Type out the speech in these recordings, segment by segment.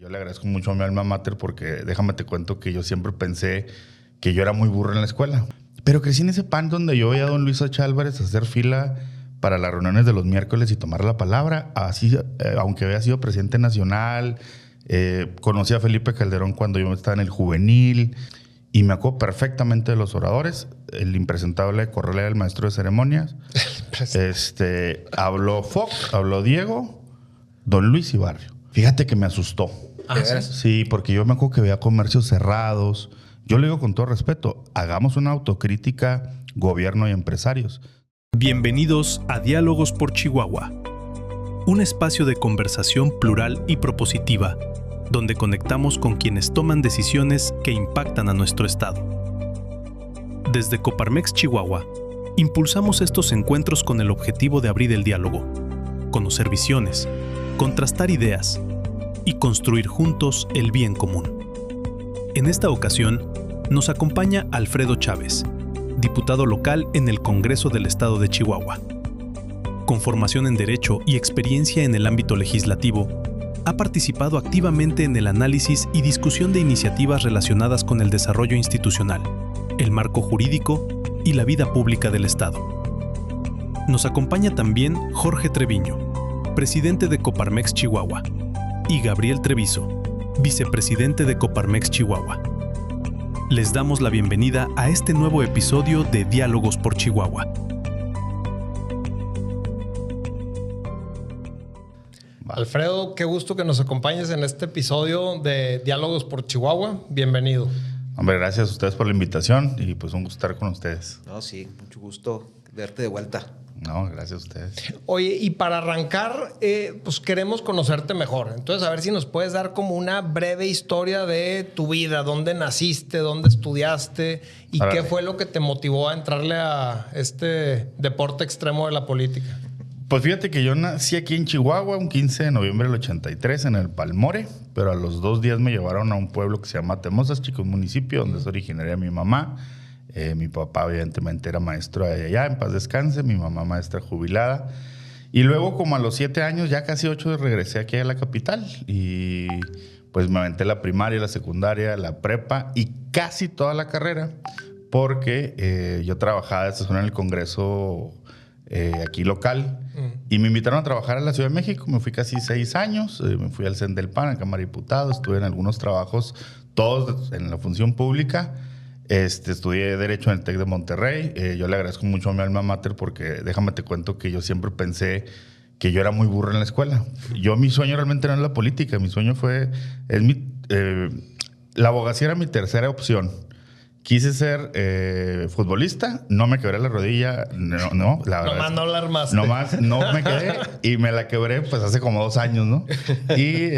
Yo le agradezco mucho a mi alma mater porque déjame te cuento que yo siempre pensé que yo era muy burro en la escuela. Pero crecí en ese pan donde yo veía a don Luis H. Álvarez hacer fila para las reuniones de los miércoles y tomar la palabra. Así, aunque había sido presidente nacional, conocí a Felipe Calderón cuando yo estaba en el juvenil y me acuerdo perfectamente de los oradores. El impresentable Correa era el maestro de ceremonias. Habló Foc, habló Diego, don Luis y Barrio. Fíjate que me asustó. Sí, porque yo me acuerdo que veía comercios cerrados. Yo le digo con todo respeto, hagamos una autocrítica, gobierno y empresarios. Bienvenidos a Diálogos por Chihuahua, un espacio de conversación plural y propositiva, donde conectamos con quienes toman decisiones que impactan a nuestro estado. Desde Coparmex Chihuahua, impulsamos estos encuentros con el objetivo de abrir el diálogo, conocer visiones, contrastar ideas y construir juntos el bien común. En esta ocasión, nos acompaña Alfredo Chávez, diputado local en el Congreso del Estado de Chihuahua. Con formación en Derecho y experiencia en el ámbito legislativo, ha participado activamente en el análisis y discusión de iniciativas relacionadas con el desarrollo institucional, el marco jurídico y la vida pública del Estado. Nos acompaña también Jorge Treviño, presidente de Coparmex Chihuahua, y Gabriel Treviso, vicepresidente de Coparmex Chihuahua. Les damos la bienvenida a este nuevo episodio de Diálogos por Chihuahua. Alfredo, qué gusto que nos acompañes en este episodio de Diálogos por Chihuahua. Bienvenido. Hombre, gracias a ustedes por la invitación y pues un gusto estar con ustedes. No, sí, mucho gusto verte de vuelta. No, gracias a ustedes. Oye, y para arrancar, pues queremos conocerte mejor. Entonces, a ver si nos puedes dar como una breve historia de tu vida. ¿Dónde naciste? ¿Dónde estudiaste? ¿Y qué fue lo que te motivó a entrarle a este deporte extremo de la política? Pues fíjate que yo nací aquí en Chihuahua un 15 de noviembre del 83 en el Palmore, pero a los 2 días me llevaron a un pueblo que se llama Temosas, chico, un municipio donde es originaria mi mamá. Mi papá evidentemente era maestro de allá, en paz descanse, mi mamá maestra jubilada. Y luego como a los 7 años, ya casi 8, regresé aquí a la capital y pues me aventé la primaria, la secundaria, la prepa y casi toda la carrera porque yo trabajaba en el Congreso aquí local y me invitaron a trabajar a la Ciudad de México. Me fui casi 6 años, me fui al CEN del PAN, a Cámara de Diputados, estuve en algunos trabajos, todos en la función pública. Estudié Derecho en el TEC de Monterrey. Yo le agradezco mucho a mi alma mater porque déjame te cuento que yo siempre pensé que yo era muy burro en la escuela. Mi sueño realmente no es la política, mi sueño la abogacía era mi tercera opción. Quise ser futbolista, no me quebré la rodilla, no, la verdad. Nomás no la armaste. Nomás no me quedé y me la quebré pues hace como 2 años, ¿no? Y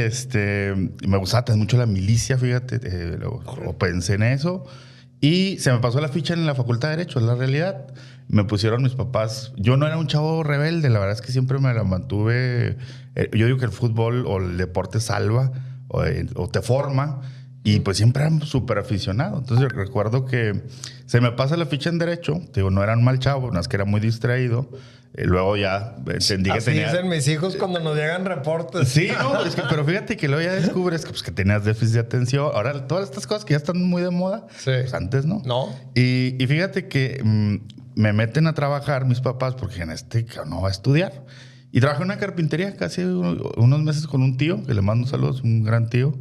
me gustaba tener mucho la milicia, fíjate, o pensé en eso. Y se me pasó la ficha en la Facultad de Derecho, es la realidad. Me pusieron mis papás. Yo no era un chavo rebelde, la verdad es que siempre me la mantuve. Yo digo que el fútbol o el deporte salva o te forma. Y pues siempre era súper aficionado. Entonces recuerdo que se me pasa la ficha en Derecho. Digo, no era un mal chavo, no es que era muy distraído. Luego ya entendí que tenía... Así dicen mis hijos cuando nos llegan reportes. Sí, no, pero fíjate que luego ya descubres que tenías déficit de atención. Ahora, todas estas cosas que ya están muy de moda, sí. Pues antes no. No. Y fíjate que me meten a trabajar mis papás porque no va a estudiar. Y trabajé en una carpintería casi unos meses con un tío, que le mando saludos, un gran tío.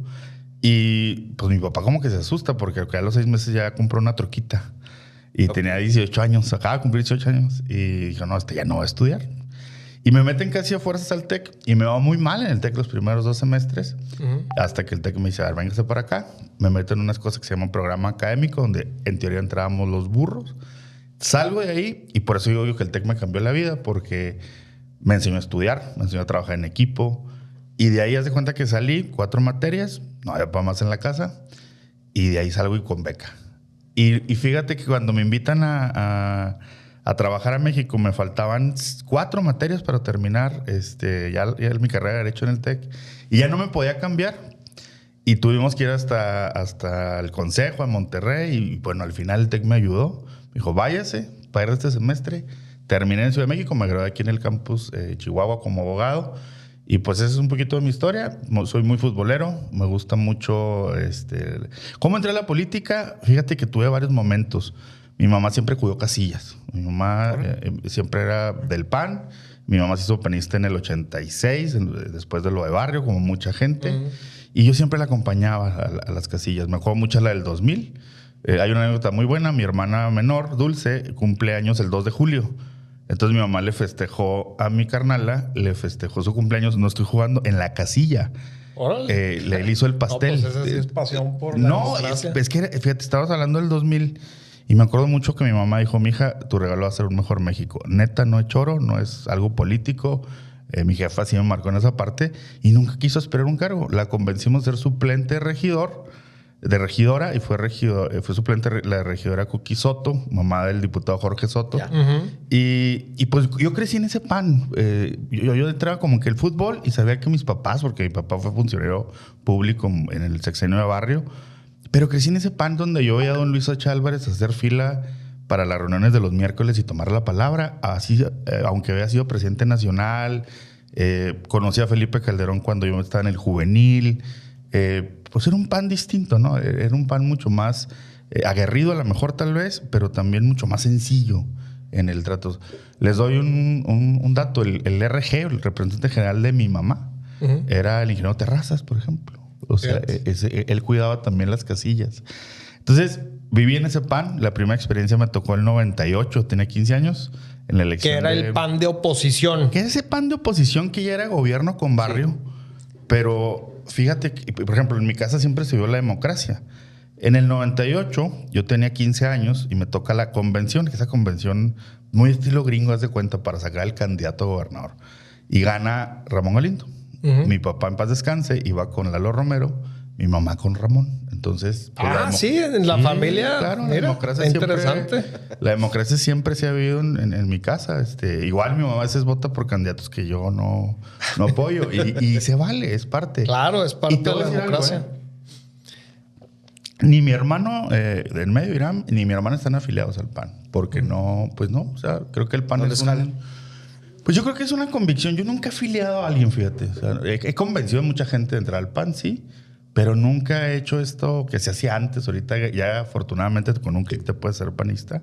Y pues mi papá como que se asusta porque a los 6 meses ya compró una troquita. Y tenía 18 años, acaba de cumplir 18 años. Y dijo, no, ya no va a estudiar. Y me meten casi a fuerzas al TEC. Y me va muy mal en el TEC los primeros 2 semestres. Hasta que el TEC me dice, a ver, véngase para acá. Me meten en unas cosas que se llaman programa académico, donde en teoría entrábamos los burros. Salgo de ahí y por eso yo digo que el TEC me cambió la vida, porque me enseñó a estudiar, me enseñó a trabajar en equipo. Y de ahí haz de cuenta que salí 4 materias, no había para más en la casa. Y de ahí salgo y con beca. Y fíjate que cuando me invitan a trabajar a México, me faltaban 4 materias para terminar ya mi carrera de Derecho en el TEC. Y ya no me podía cambiar. Y tuvimos que ir hasta el Consejo, a Monterrey. Y bueno, al final el TEC me ayudó. Me dijo, váyase para ir este semestre. Terminé en Ciudad de México, me gradué aquí en el campus Chihuahua como abogado. Y pues esa es un poquito de mi historia. Soy muy futbolero, me gusta mucho ¿Cómo entré a la política? Fíjate que tuve varios momentos. Mi mamá siempre cuidó casillas. Mi mamá siempre era del PAN. Mi mamá se hizo panista en el 86, después de lo de barrio, como mucha gente. Y yo siempre la acompañaba a las casillas. Me acuerdo mucho la del 2000. Hay una anécdota muy buena. Mi hermana menor, Dulce, cumple años el 2 de julio. Entonces mi mamá le festejó a mi carnala, le festejó su cumpleaños, no estoy jugando, en la casilla. Órale. Le hizo el pastel. No, pues esa sí es pasión por la democracia. Es que, fíjate, estabas hablando del 2000 y me acuerdo mucho que mi mamá dijo, mija, tu regalo va a ser un mejor México. Neta, no es choro, no es algo político. Mi jefa sí me marcó en esa parte y nunca quiso esperar un cargo. La convencimos de ser suplente de regidora y fue suplente la regidora Cookie Soto, mamá del diputado Jorge Soto. Y pues yo crecí en ese pan. Yo entraba como que el fútbol y sabía que mis papás, porque mi papá fue funcionario público en el sexenio de barrio, pero crecí en ese pan donde yo veía a don Luis H. Álvarez hacer fila para las reuniones de los miércoles y tomar la palabra, así, aunque había sido presidente nacional. Conocí a Felipe Calderón cuando yo estaba en el juvenil. Pues era un PAN distinto, ¿no? Era un PAN mucho más aguerrido a lo mejor tal vez, pero también mucho más sencillo en el trato. Les doy un dato. El RG, el representante general de mi mamá, era el ingeniero Terrazas, por ejemplo. O sea, él cuidaba también las casillas. Entonces, viví en ese PAN. La primera experiencia me tocó en el 98, tenía 15 años, en la elección. Que era el PAN de oposición. Que ese PAN de oposición que ya era gobierno con barrio, sí. Pero fíjate que, por ejemplo, en mi casa siempre se vio la democracia. En el 98 yo tenía 15 años y me toca la convención, que esa convención muy estilo gringo, haz de cuenta, para sacar al candidato a gobernador. Y gana Ramón Galindo. Mi papá, en paz descanse, iba con Lalo Romero, mi mamá con Ramón. Entonces, pues sí, en la familia. Claro, mira, la democracia interesante. La democracia siempre se ha vivido en mi casa. Igual mi mamá a veces vota por candidatos que yo no apoyo. y se vale, es parte. Claro, es parte de la democracia. Algo, Ni mi hermano del medio Irán, ni mi hermana están afiliados al PAN. Porque no, o sea, creo que el PAN es pues yo creo que es una convicción. Yo nunca he afiliado a alguien, fíjate. O sea, he convencido a mucha gente de entrar al PAN, sí. Pero nunca he hecho esto que se hacía antes. Ahorita ya afortunadamente con un clic te puedes ser panista.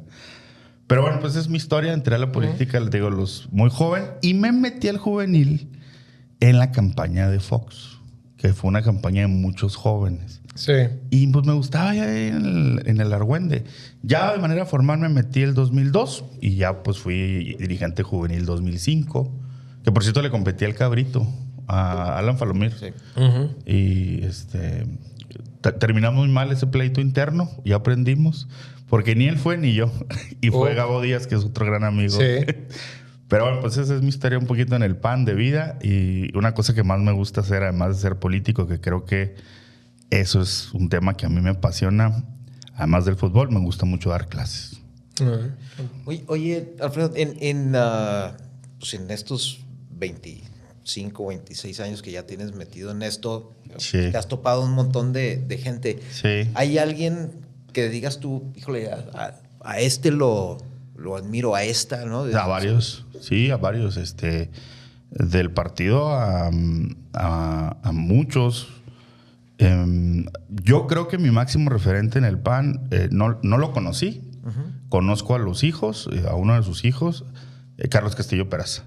Pero bueno, pues es mi historia. Entré a la política, les digo, muy joven. Y me metí al juvenil en la campaña de Fox, que fue una campaña de muchos jóvenes. Sí. Y pues me gustaba ya en el Argüende. Ya de manera formal me metí el 2002 y ya pues fui dirigente juvenil 2005. Que por cierto le competí al Cabrito, a Alan Falomir. Sí. Y terminamos muy mal ese pleito interno, ya aprendimos, porque ni él fue ni yo. Y fue Gabo Díaz, que es otro gran amigo. Sí. Pero bueno, pues esa es mi historia un poquito en el PAN de vida. Y una cosa que más me gusta hacer, además de ser político, que creo que eso es un tema que a mí me apasiona, además del fútbol, me gusta mucho dar clases. Oye, Alfredo, en estos 25, 26 años que ya tienes metido en esto, sí, te has topado un montón de gente. Sí. ¿Hay alguien que digas tú, híjole, a este lo admiro, a esta, ¿no? A varios, sí, a varios. Del partido a muchos. Yo creo que mi máximo referente en el PAN, no lo conocí. Conozco a los hijos, a uno de sus hijos, Carlos Castillo Peraza.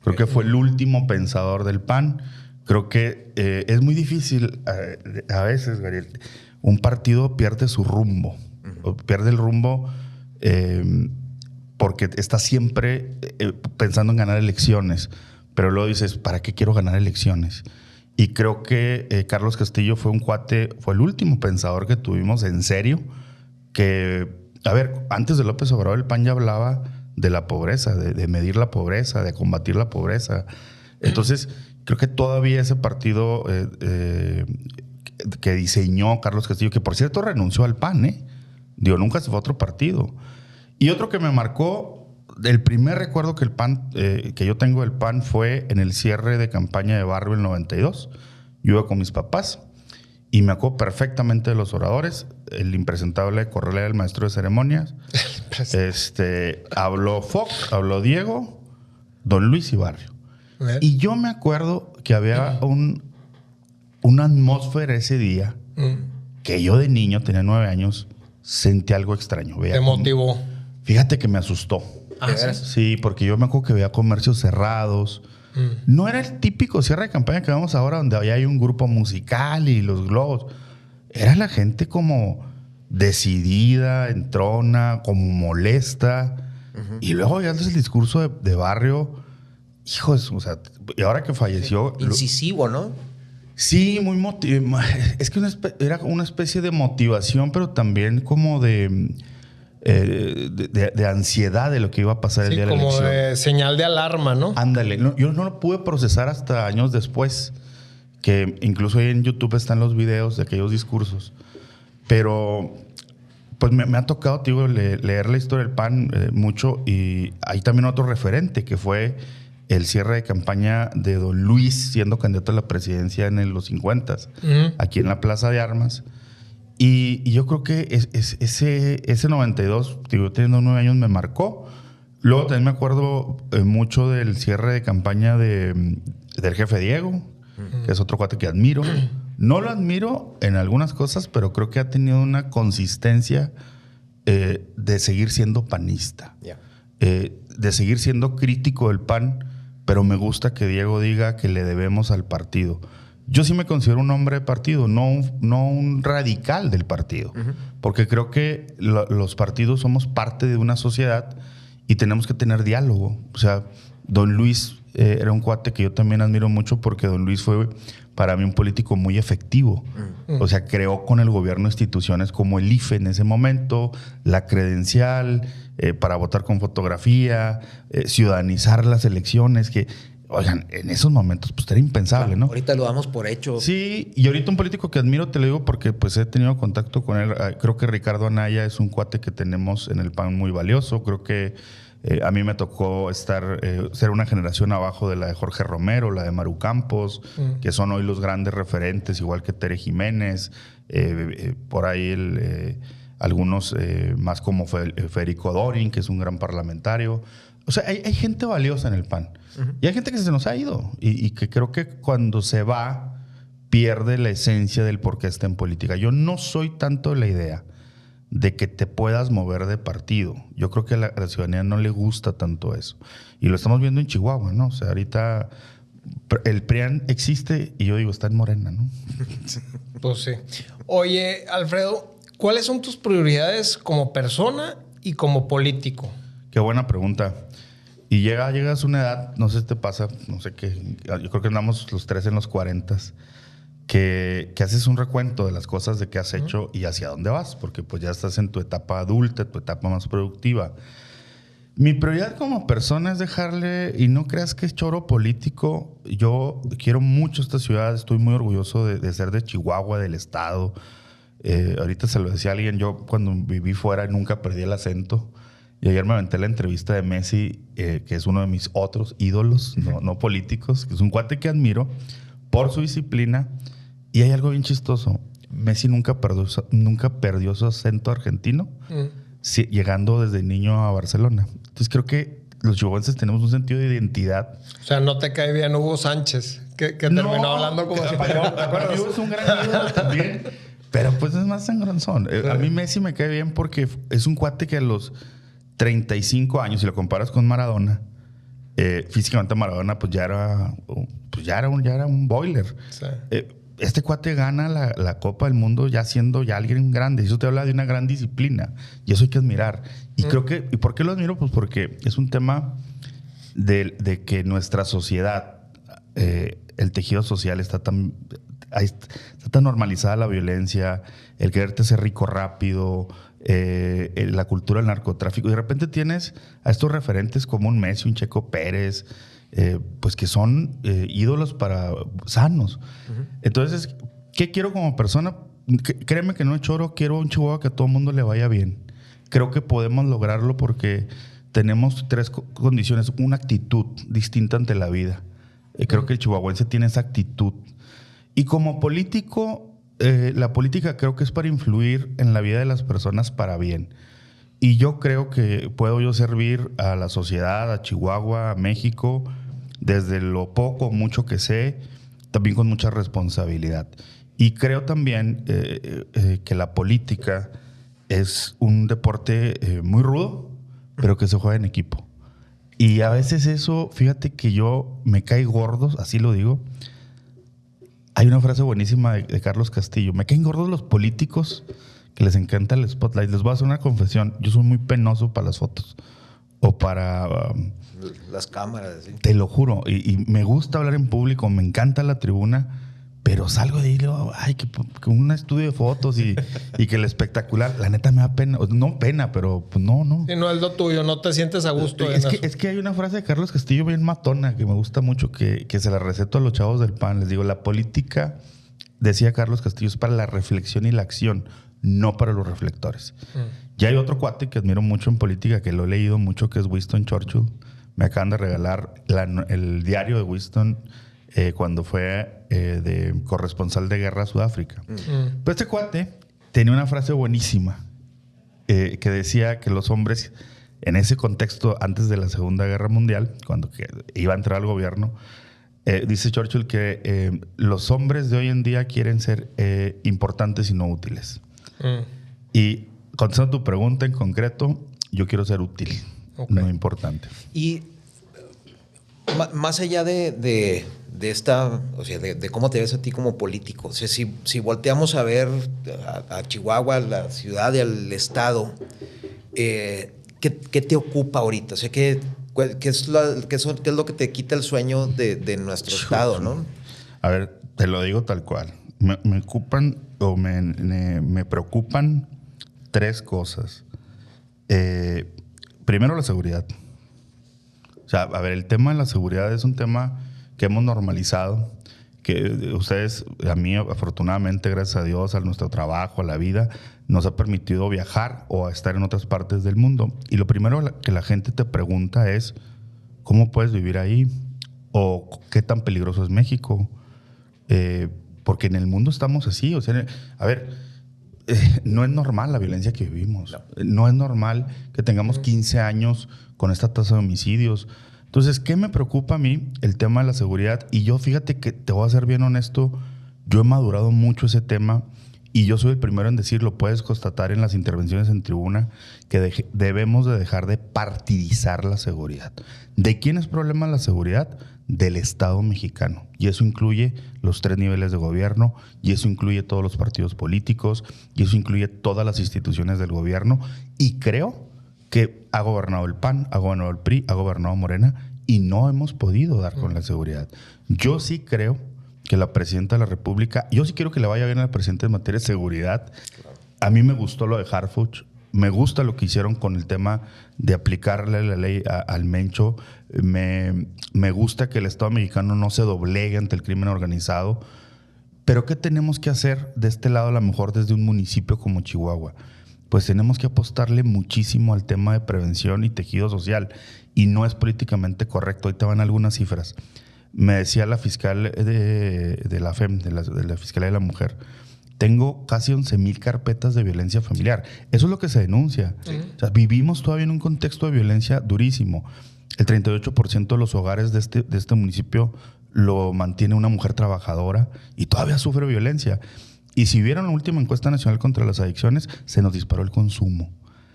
Creo que fue el último pensador del PAN. Creo que es muy difícil a veces, Gabriel. Un partido pierde su rumbo. Pierde el rumbo porque está siempre pensando en ganar elecciones. Pero luego dices, ¿para qué quiero ganar elecciones? Y creo que Carlos Castillo fue un cuate, fue el último pensador que tuvimos en serio. Que, a ver, antes de López Obrador, el PAN ya hablaba de la pobreza, de medir la pobreza, de combatir la pobreza. Entonces, creo que todavía ese partido que diseñó Carlos Castillo, que por cierto renunció al PAN, nunca se fue a otro partido. Y otro que me marcó, el primer recuerdo que el PAN, que yo tengo del PAN fue en el cierre de campaña de barrio el 92. Yo iba con mis papás y me acuerdo perfectamente de los oradores. El impresentable Correa, el maestro de ceremonias. Habló Fox, habló Diego, don Luis y Barrio. Y yo me acuerdo que había una atmósfera ese día que yo de niño, tenía 9 años, sentí algo extraño. Te motivó. Fíjate que me asustó. Sí, porque yo me acuerdo que veía comercios cerrados. No era el típico cierre de campaña que vemos ahora, donde hay un grupo musical y los globos. Era la gente como decidida, entrona, como molesta. Y luego ya el discurso de barrio, hijos, o sea, y ahora que falleció... Sí. Incisivo, ¿no? Sí, muy es que era una especie de motivación, pero también como de ansiedad de lo que iba a pasar el día de la elección. Como de señal de alarma, ¿no? Ándale. No, yo no lo pude procesar hasta años después, que incluso ahí en YouTube están los videos de aquellos discursos. Pero pues me ha tocado, digo, leer la historia del PAN mucho, y hay también otro referente que fue el cierre de campaña de don Luis siendo candidato a la presidencia en los 50s, aquí en la Plaza de Armas. Y yo creo que ese 92, digo, teniendo 9 años, me marcó. Luego también me acuerdo mucho del cierre de campaña del jefe Diego, que es otro cuate que admiro. No lo admiro en algunas cosas, pero creo que ha tenido una consistencia de seguir siendo panista, de seguir siendo crítico del PAN, pero me gusta que Diego diga que le debemos al partido. Yo sí me considero un hombre de partido, no un radical del partido, porque creo que los partidos somos parte de una sociedad y tenemos que tener diálogo. O sea, don Luis era un cuate que yo también admiro mucho, porque don Luis fue para mí un político muy efectivo. O sea, creó con el gobierno instituciones como el IFE en ese momento, la credencial para votar con fotografía, ciudadanizar las elecciones, que, oigan, en esos momentos pues era impensable, ¿no? Ahorita lo damos por hecho. Sí, y ahorita un político que admiro, te lo digo porque pues he tenido contacto con él. Creo que Ricardo Anaya es un cuate que tenemos en el PAN muy valioso. Creo que a mí me tocó ser una generación abajo de la de Jorge Romero, la de Maru Campos, que son hoy los grandes referentes, igual que Tere Jiménez, por ahí algunos más como Federico Dorin, que es un gran parlamentario. O sea, hay gente valiosa en el PAN. Y hay gente que se nos ha ido y que creo que cuando se va pierde la esencia del por qué está en política. Yo no soy tanto de la idea de que te puedas mover de partido. Yo creo que a la ciudadanía no le gusta tanto eso. Y lo estamos viendo en Chihuahua, ¿no? O sea, ahorita el PRIAN existe y yo digo, está en Morena, ¿no? Pues sí. Oye, Alfredo, ¿cuáles son tus prioridades como persona y como político? Qué buena pregunta. Y llegas a una edad, no sé si te pasa, no sé qué, yo creo que andamos los tres en los 40s, que haces un recuento de las cosas de qué has hecho y hacia dónde vas, porque pues ya estás en tu etapa adulta, tu etapa más productiva. Mi prioridad como persona es dejarle, y no creas que es choro político, yo quiero mucho esta ciudad, estoy muy orgulloso de ser de Chihuahua, del estado. Ahorita se lo decía a alguien, yo cuando viví fuera nunca perdí el acento. Y ayer me aventé la entrevista de Messi, que es uno de mis otros ídolos, no políticos, que es un cuate que admiro por su disciplina. Y hay algo bien chistoso. Messi nunca perdió su acento argentino, llegando desde niño a Barcelona. Entonces creo que los chihuahuenses tenemos un sentido de identidad. O sea, no te cae bien Hugo Sánchez, que terminó hablando como español. ¿Te acuerdas? Hugo es un gran ídolo también, pero pues es más sangronzón. A mí Messi me cae bien porque es un cuate que a los 35 años, si lo comparas con Maradona, físicamente Maradona pues ya era un boiler. Sí. Este cuate gana la Copa del Mundo ya siendo ya alguien grande. Eso te habla de una gran disciplina. Y eso hay que admirar. Y creo que... ¿Y por qué lo admiro? Pues porque es un tema de que nuestra sociedad, el tejido social está tan normalizada la violencia, el quererte ser rico rápido, la cultura del narcotráfico. Y de repente tienes a estos referentes como un Messi, un Checo Pérez, pues que son ídolos sanos. Entonces, ¿qué quiero como persona? Créeme que no es choro, quiero un Chihuahua que a todo el mundo le vaya bien. Creo que podemos lograrlo porque tenemos 3 condiciones. Una actitud distinta ante la vida. Creo que el chihuahuense tiene esa actitud. Y como político, la política creo que es para influir en la vida de las personas para bien. Y yo creo que puedo yo servir a la sociedad, a Chihuahua, a México, desde lo poco o mucho que sé, también con mucha responsabilidad. Y creo también que la política es un deporte muy rudo, pero que se juega en equipo. Y a veces eso, fíjate que yo me cae gordos, así lo digo. Hay una frase buenísima de Carlos Castillo. Me caen gordos los políticos que les encanta el spotlight. Les voy a hacer una confesión. Yo soy muy penoso para las fotos o para... las cámaras, ¿sí? Te lo juro. Y me gusta hablar en público, me encanta la tribuna, pero salgo de ahí y digo, ay, que un estudio de fotos y que el espectacular, la neta me da pena. No pena, pero pues no. Si no es lo tuyo, no te sientes a gusto. Es que hay una frase de Carlos Castillo bien matona que me gusta mucho, que se la receto a los chavos del PAN. Les digo, la política, decía Carlos Castillo, es para la reflexión y la acción, no para los reflectores. Ya hay otro cuate que admiro mucho en política, que lo he leído mucho, que es Winston Churchill. Me acaban de regalar el diario de Winston cuando fue de corresponsal de guerra a Sudáfrica. Pero este cuate tenía una frase buenísima que decía que los hombres, en ese contexto, antes de la Segunda Guerra Mundial, cuando iba a entrar al gobierno, dice Churchill que los hombres de hoy en día quieren ser importantes y no útiles. Y contestando tu pregunta en concreto, yo quiero ser útil, no importante. Y más allá de esta, o sea, de cómo te ves a ti como político, o sea, si volteamos a ver a Chihuahua, la ciudad y al estado, ¿qué te ocupa ahorita? O sea, ¿qué es lo que te quita el sueño de nuestro estado, no? A ver, te lo digo tal cual. Me ocupan o me preocupan tres cosas. Primero, la seguridad. O sea, a ver, el tema de la seguridad es un tema que hemos normalizado, que ustedes, a mí afortunadamente, gracias a Dios, a nuestro trabajo, a la vida, nos ha permitido viajar o estar en otras partes del mundo. Y lo primero que la gente te pregunta es, ¿cómo puedes vivir ahí? ¿O qué tan peligroso es México? Porque en el mundo estamos así. O sea, a ver, no es normal la violencia que vivimos. No es normal que tengamos 15 años con esta tasa de homicidios. Entonces, ¿qué me preocupa a mí? El tema de la seguridad. Y yo, fíjate que te voy a ser bien honesto, yo he madurado mucho ese tema y yo soy el primero en decirlo. Puedes constatar en las intervenciones en tribuna que debemos de dejar de partidizar la seguridad. ¿De quién es problema la seguridad? Del Estado mexicano. Y eso incluye los 3 niveles de gobierno, y eso incluye todos los partidos políticos, y eso incluye todas las instituciones del gobierno. Y creo que ha gobernado el PAN, ha gobernado el PRI, ha gobernado Morena, y no hemos podido dar con la seguridad. Yo sí creo que la presidenta de la República, yo sí quiero que le vaya bien al presidente en materia de seguridad. A mí me gustó lo de Harfuch, me gusta lo que hicieron con el tema de aplicarle la ley al Mencho. Me gusta que el Estado mexicano no se doblegue ante el crimen organizado. Pero ¿qué tenemos que hacer de este lado, a lo mejor desde un municipio como Chihuahua? Pues tenemos que apostarle muchísimo al tema de prevención y tejido social. Y no es políticamente correcto. Ahí te van algunas cifras. Me decía la fiscal de la FEM, de la Fiscalía de la Mujer, tengo casi 11,000 carpetas de violencia familiar. Eso es lo que se denuncia. Sí. O sea, vivimos todavía en un contexto de violencia durísimo. El 38% de los hogares de este municipio lo mantiene una mujer trabajadora y todavía sufre violencia. Y si vieron la última encuesta nacional contra las adicciones, se nos disparó el consumo.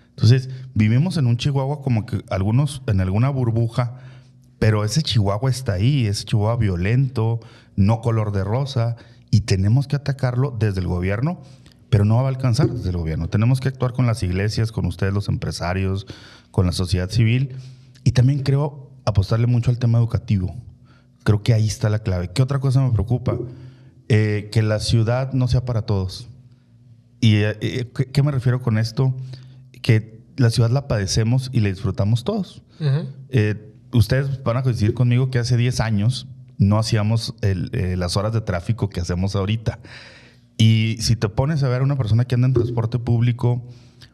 Entonces, vivimos en un Chihuahua como que algunos en alguna burbuja, pero ese Chihuahua está ahí, ese Chihuahua violento, no color de rosa, y tenemos que atacarlo desde el gobierno, pero no va a alcanzar desde el gobierno. Tenemos que actuar con las iglesias, con ustedes los empresarios, con la sociedad civil, y también creo apostarle mucho al tema educativo. Creo que ahí está la clave. ¿Qué otra cosa me preocupa? Que la ciudad no sea para todos. ¿Y qué me refiero con esto? Que la ciudad la padecemos y la disfrutamos todos. Ustedes van a coincidir conmigo que hace 10 años no hacíamos las horas de tráfico que hacemos ahorita. Y si te pones a ver a una persona que anda en transporte público,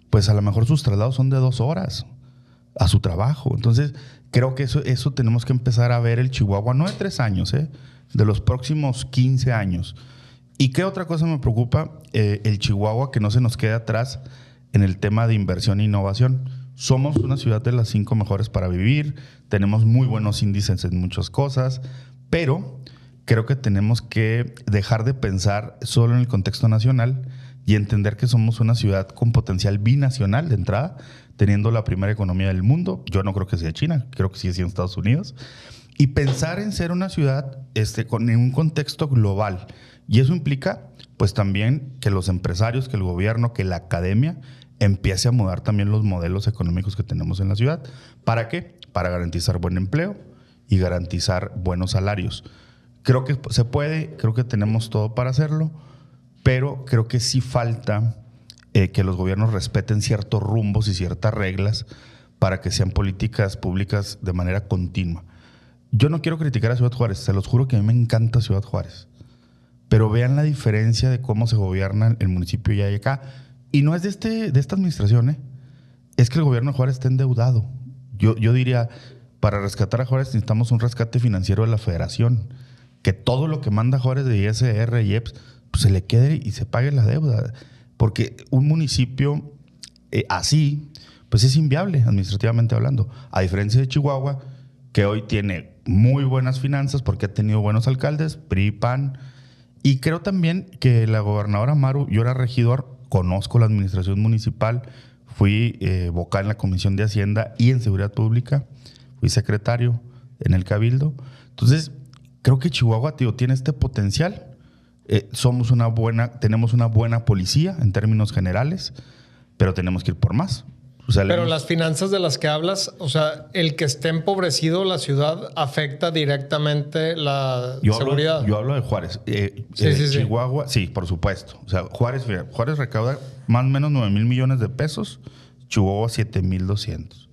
pues a lo mejor sus traslados son de 2 horas a su trabajo. Entonces, creo que eso tenemos que empezar a ver el Chihuahua, no de 3 años, de los próximos 15 años. ¿Y qué otra cosa me preocupa? El Chihuahua, que no se nos quede atrás en el tema de inversión e innovación. somos una ciudad de las 5 mejores para vivir, tenemos muy buenos índices en muchas cosas, pero creo que tenemos que dejar de pensar solo en el contexto nacional y entender que somos una ciudad con potencial binacional de entrada, teniendo la primera economía del mundo. Yo no creo que sea China, creo que sigue siendo Estados Unidos. Y pensar en ser una ciudad en un contexto global. Y eso implica, pues también que los empresarios, que el gobierno, que la academia empiece a mudar también los modelos económicos que tenemos en la ciudad. ¿Para qué? Para garantizar buen empleo y garantizar buenos salarios. Creo que se puede, creo que tenemos todo para hacerlo, pero creo que sí falta que los gobiernos respeten ciertos rumbos y ciertas reglas para que sean políticas públicas de manera continua. Yo no quiero criticar a Ciudad Juárez, se los juro que a mí me encanta Ciudad Juárez, pero vean la diferencia de cómo se gobierna el municipio ya y acá. Y no es de esta administración, es que el gobierno de Juárez está endeudado. Yo diría, para rescatar a Juárez necesitamos un rescate financiero de la federación, que todo lo que manda Juárez de ISR y EPS pues se le quede y se pague la deuda. Porque un municipio así, pues es inviable administrativamente hablando. A diferencia de Chihuahua, que hoy tiene muy buenas finanzas porque ha tenido buenos alcaldes, PRI, PAN. Y creo también que la gobernadora Maru, yo era regidor, conozco la administración municipal, fui vocal en la Comisión de Hacienda y en Seguridad Pública, fui secretario en el Cabildo. Entonces, creo que Chihuahua, tío, tiene este potencial. Tenemos una buena policía en términos generales, pero tenemos que ir por más. O sea, pero las finanzas de las que hablas, o sea, el que esté empobrecido la ciudad afecta directamente la seguridad. Yo hablo de Juárez. Sí. Chihuahua, sí, por supuesto. O sea, Juárez recauda más o menos 9,000 millones de pesos, Chihuahua 7,200.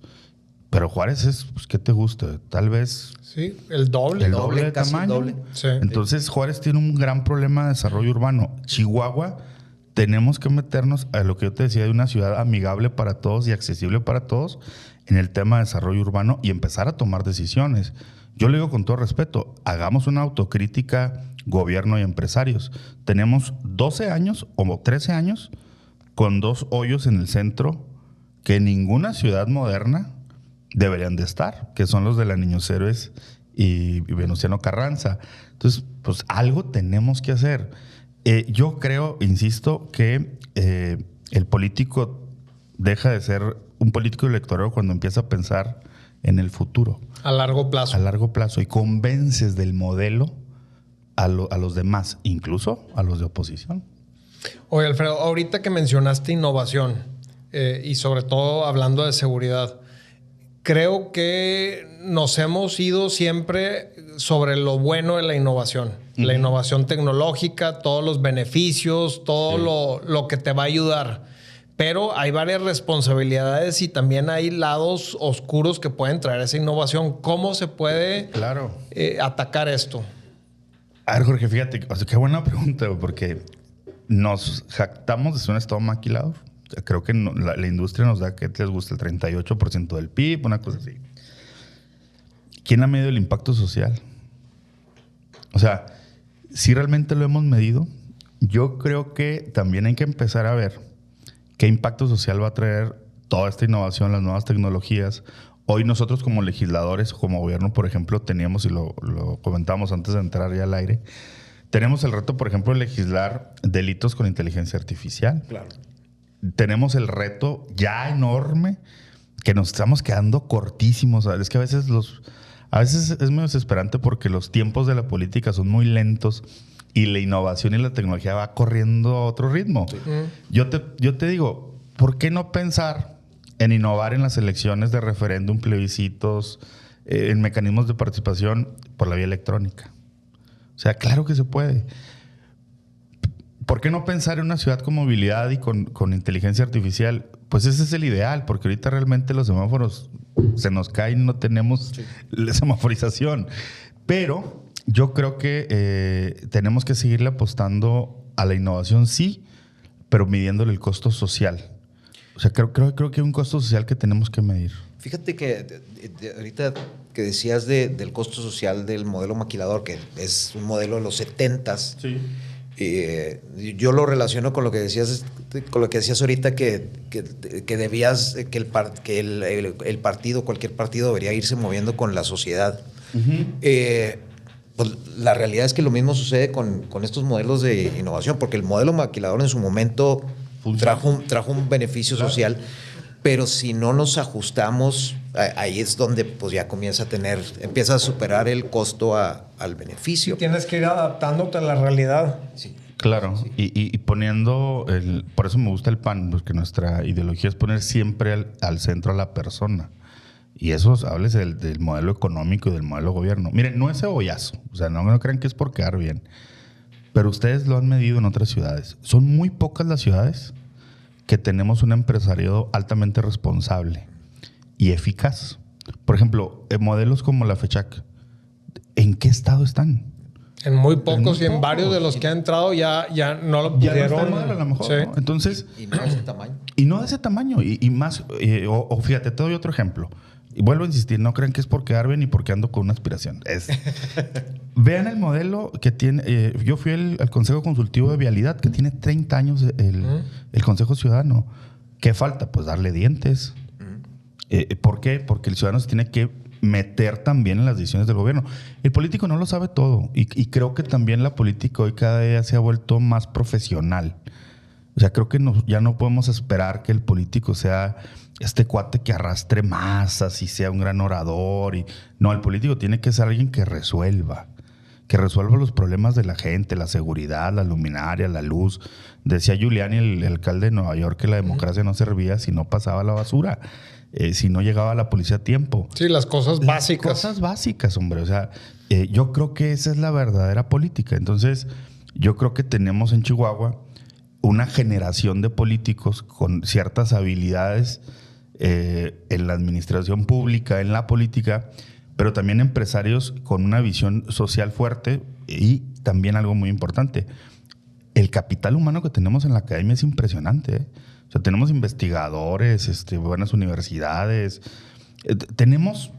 Pero Juárez es, pues, ¿qué te gusta? Tal vez... Sí, el doble. El doble de casi tamaño. doble. Sí. Entonces, Juárez tiene un gran problema de desarrollo urbano. Chihuahua, tenemos que meternos a lo que yo te decía, de una ciudad amigable para todos y accesible para todos en el tema de desarrollo urbano y empezar a tomar decisiones. Yo le digo con todo respeto, hagamos una autocrítica, gobierno y empresarios. Tenemos 12 años o 13 años con 2 hoyos en el centro que ninguna ciudad moderna deberían de estar, que son los de la Niños Héroes y Venustiano Carranza. Entonces, pues algo tenemos que hacer. Yo creo, insisto, que el político deja de ser un político electoral cuando empieza a pensar en el futuro. A largo plazo. A largo plazo. Y convences del modelo a los demás, incluso a los de oposición. Oye, Alfredo, ahorita que mencionaste innovación y sobre todo hablando de seguridad, creo que nos hemos ido siempre sobre lo bueno de la innovación. Uh-huh. La innovación tecnológica, todos los beneficios, todo lo que te va a ayudar. Pero hay varias responsabilidades y también hay lados oscuros que pueden traer esa innovación. ¿Cómo se puede atacar esto? A ver, Jorge, fíjate, o sea, qué buena pregunta, porque nos jactamos de ser un estado maquilador. Creo que la industria nos da que les gusta el 38% del PIB, una cosa así. ¿Quién ha medido el impacto social? O sea, si realmente lo hemos medido, yo creo que también hay que empezar a ver qué impacto social va a traer toda esta innovación, las nuevas tecnologías. Hoy nosotros como legisladores, como gobierno, por ejemplo, teníamos, y lo comentábamos antes de entrar ya al aire, tenemos el reto, por ejemplo, de legislar delitos con inteligencia artificial. Claro. Tenemos el reto ya enorme que nos estamos quedando cortísimos. Es que a veces es muy desesperante porque los tiempos de la política son muy lentos y la innovación y la tecnología va corriendo a otro ritmo. Sí. Yo te digo, ¿por qué no pensar en innovar en las elecciones de referéndum, plebiscitos, en mecanismos de participación por la vía electrónica? O sea, claro que se puede. ¿Por qué no pensar en una ciudad con movilidad y con inteligencia artificial? Pues ese es el ideal, porque ahorita realmente los semáforos se nos caen, no tenemos la semaforización. Pero yo creo que tenemos que seguirle apostando a la innovación, sí, pero midiéndole el costo social. O sea, creo que hay un costo social que tenemos que medir. Fíjate que ahorita que decías del costo social del modelo maquilador, que es un modelo de los 70s. Sí. Yo lo relaciono con lo que decías, ahorita, que debías, que el partido, cualquier partido, debería irse moviendo con la sociedad. Pues la realidad es que lo mismo sucede con estos modelos de innovación, porque el modelo maquilador en su momento trajo un beneficio social, pero si no nos ajustamos, ahí es donde pues ya empieza a superar el costo al beneficio. Tienes que ir adaptándote a la realidad. Sí. Claro, y poniendo, por eso me gusta el PAN, porque nuestra ideología es poner siempre al centro a la persona. Y eso, hables del modelo económico y del modelo gobierno. Miren, no es cebollazo, o sea, no crean que es por quedar bien, pero ustedes lo han medido en otras ciudades. Son muy pocas las ciudades que tenemos un empresariado altamente responsable y eficaz. Por ejemplo, modelos como la FECHAC, ¿en qué estado están? En muy pocos y en varios de los que han entrado ya no lo pudieron. Ya no está mal, a lo mejor, sí. ¿no? Entonces, Y no de ese tamaño. Y no de ese tamaño. Y más, o fíjate, te doy otro ejemplo. Y vuelvo a insistir, no crean que es porque quedar bien y porque ando con una aspiración. Vean el modelo que tiene. Yo fui al Consejo Consultivo de Vialidad, que tiene 30 años el Consejo Ciudadano. ¿Qué falta? Pues darle dientes. ¿Por qué? Porque el ciudadano se tiene que meter también en las decisiones del gobierno. El político no lo sabe todo. Y creo que también la política hoy cada día se ha vuelto más profesional. O sea, creo que ya no podemos esperar que el político sea este cuate que arrastre masas y sea un gran orador. No, el político tiene que ser alguien que resuelva los problemas de la gente, la seguridad, la luminaria, la luz. Decía Giuliani, el alcalde de Nueva York, que la democracia no servía si no pasaba la basura, si no llegaba la policía a tiempo. Sí, las cosas básicas. Cosas básicas, hombre. O sea, yo creo que esa es la verdadera política. Entonces, yo creo que tenemos en Chihuahua una generación de políticos con ciertas habilidades en la administración pública, en la política, pero también empresarios con una visión social fuerte y también algo muy importante. El capital humano que tenemos en la academia es impresionante, ¿eh? O sea, tenemos investigadores, buenas universidades. Tenemos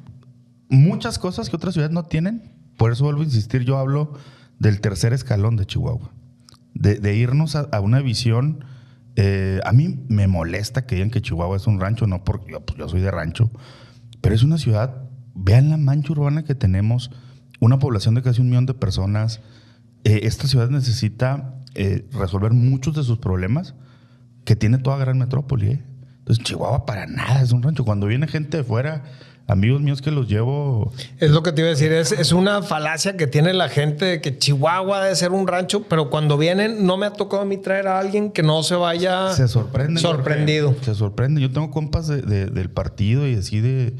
muchas cosas que otras ciudades no tienen. Por eso vuelvo a insistir, yo hablo del tercer escalón de Chihuahua. De irnos a una visión. A mí me molesta que digan que Chihuahua es un rancho, no porque yo soy de rancho, pero es una ciudad. Vean la mancha urbana que tenemos, una población de casi 1 millón de personas. Esta ciudad necesita resolver muchos de sus problemas que tiene toda gran metrópoli. Entonces, Chihuahua para nada es un rancho. Cuando viene gente de fuera, amigos míos que los llevo... Es lo que te iba a decir, es una falacia que tiene la gente de que Chihuahua debe ser un rancho, pero cuando vienen, no me ha tocado a mí traer a alguien que no se vaya sorprendido. Se sorprende. Yo tengo compas del partido y así de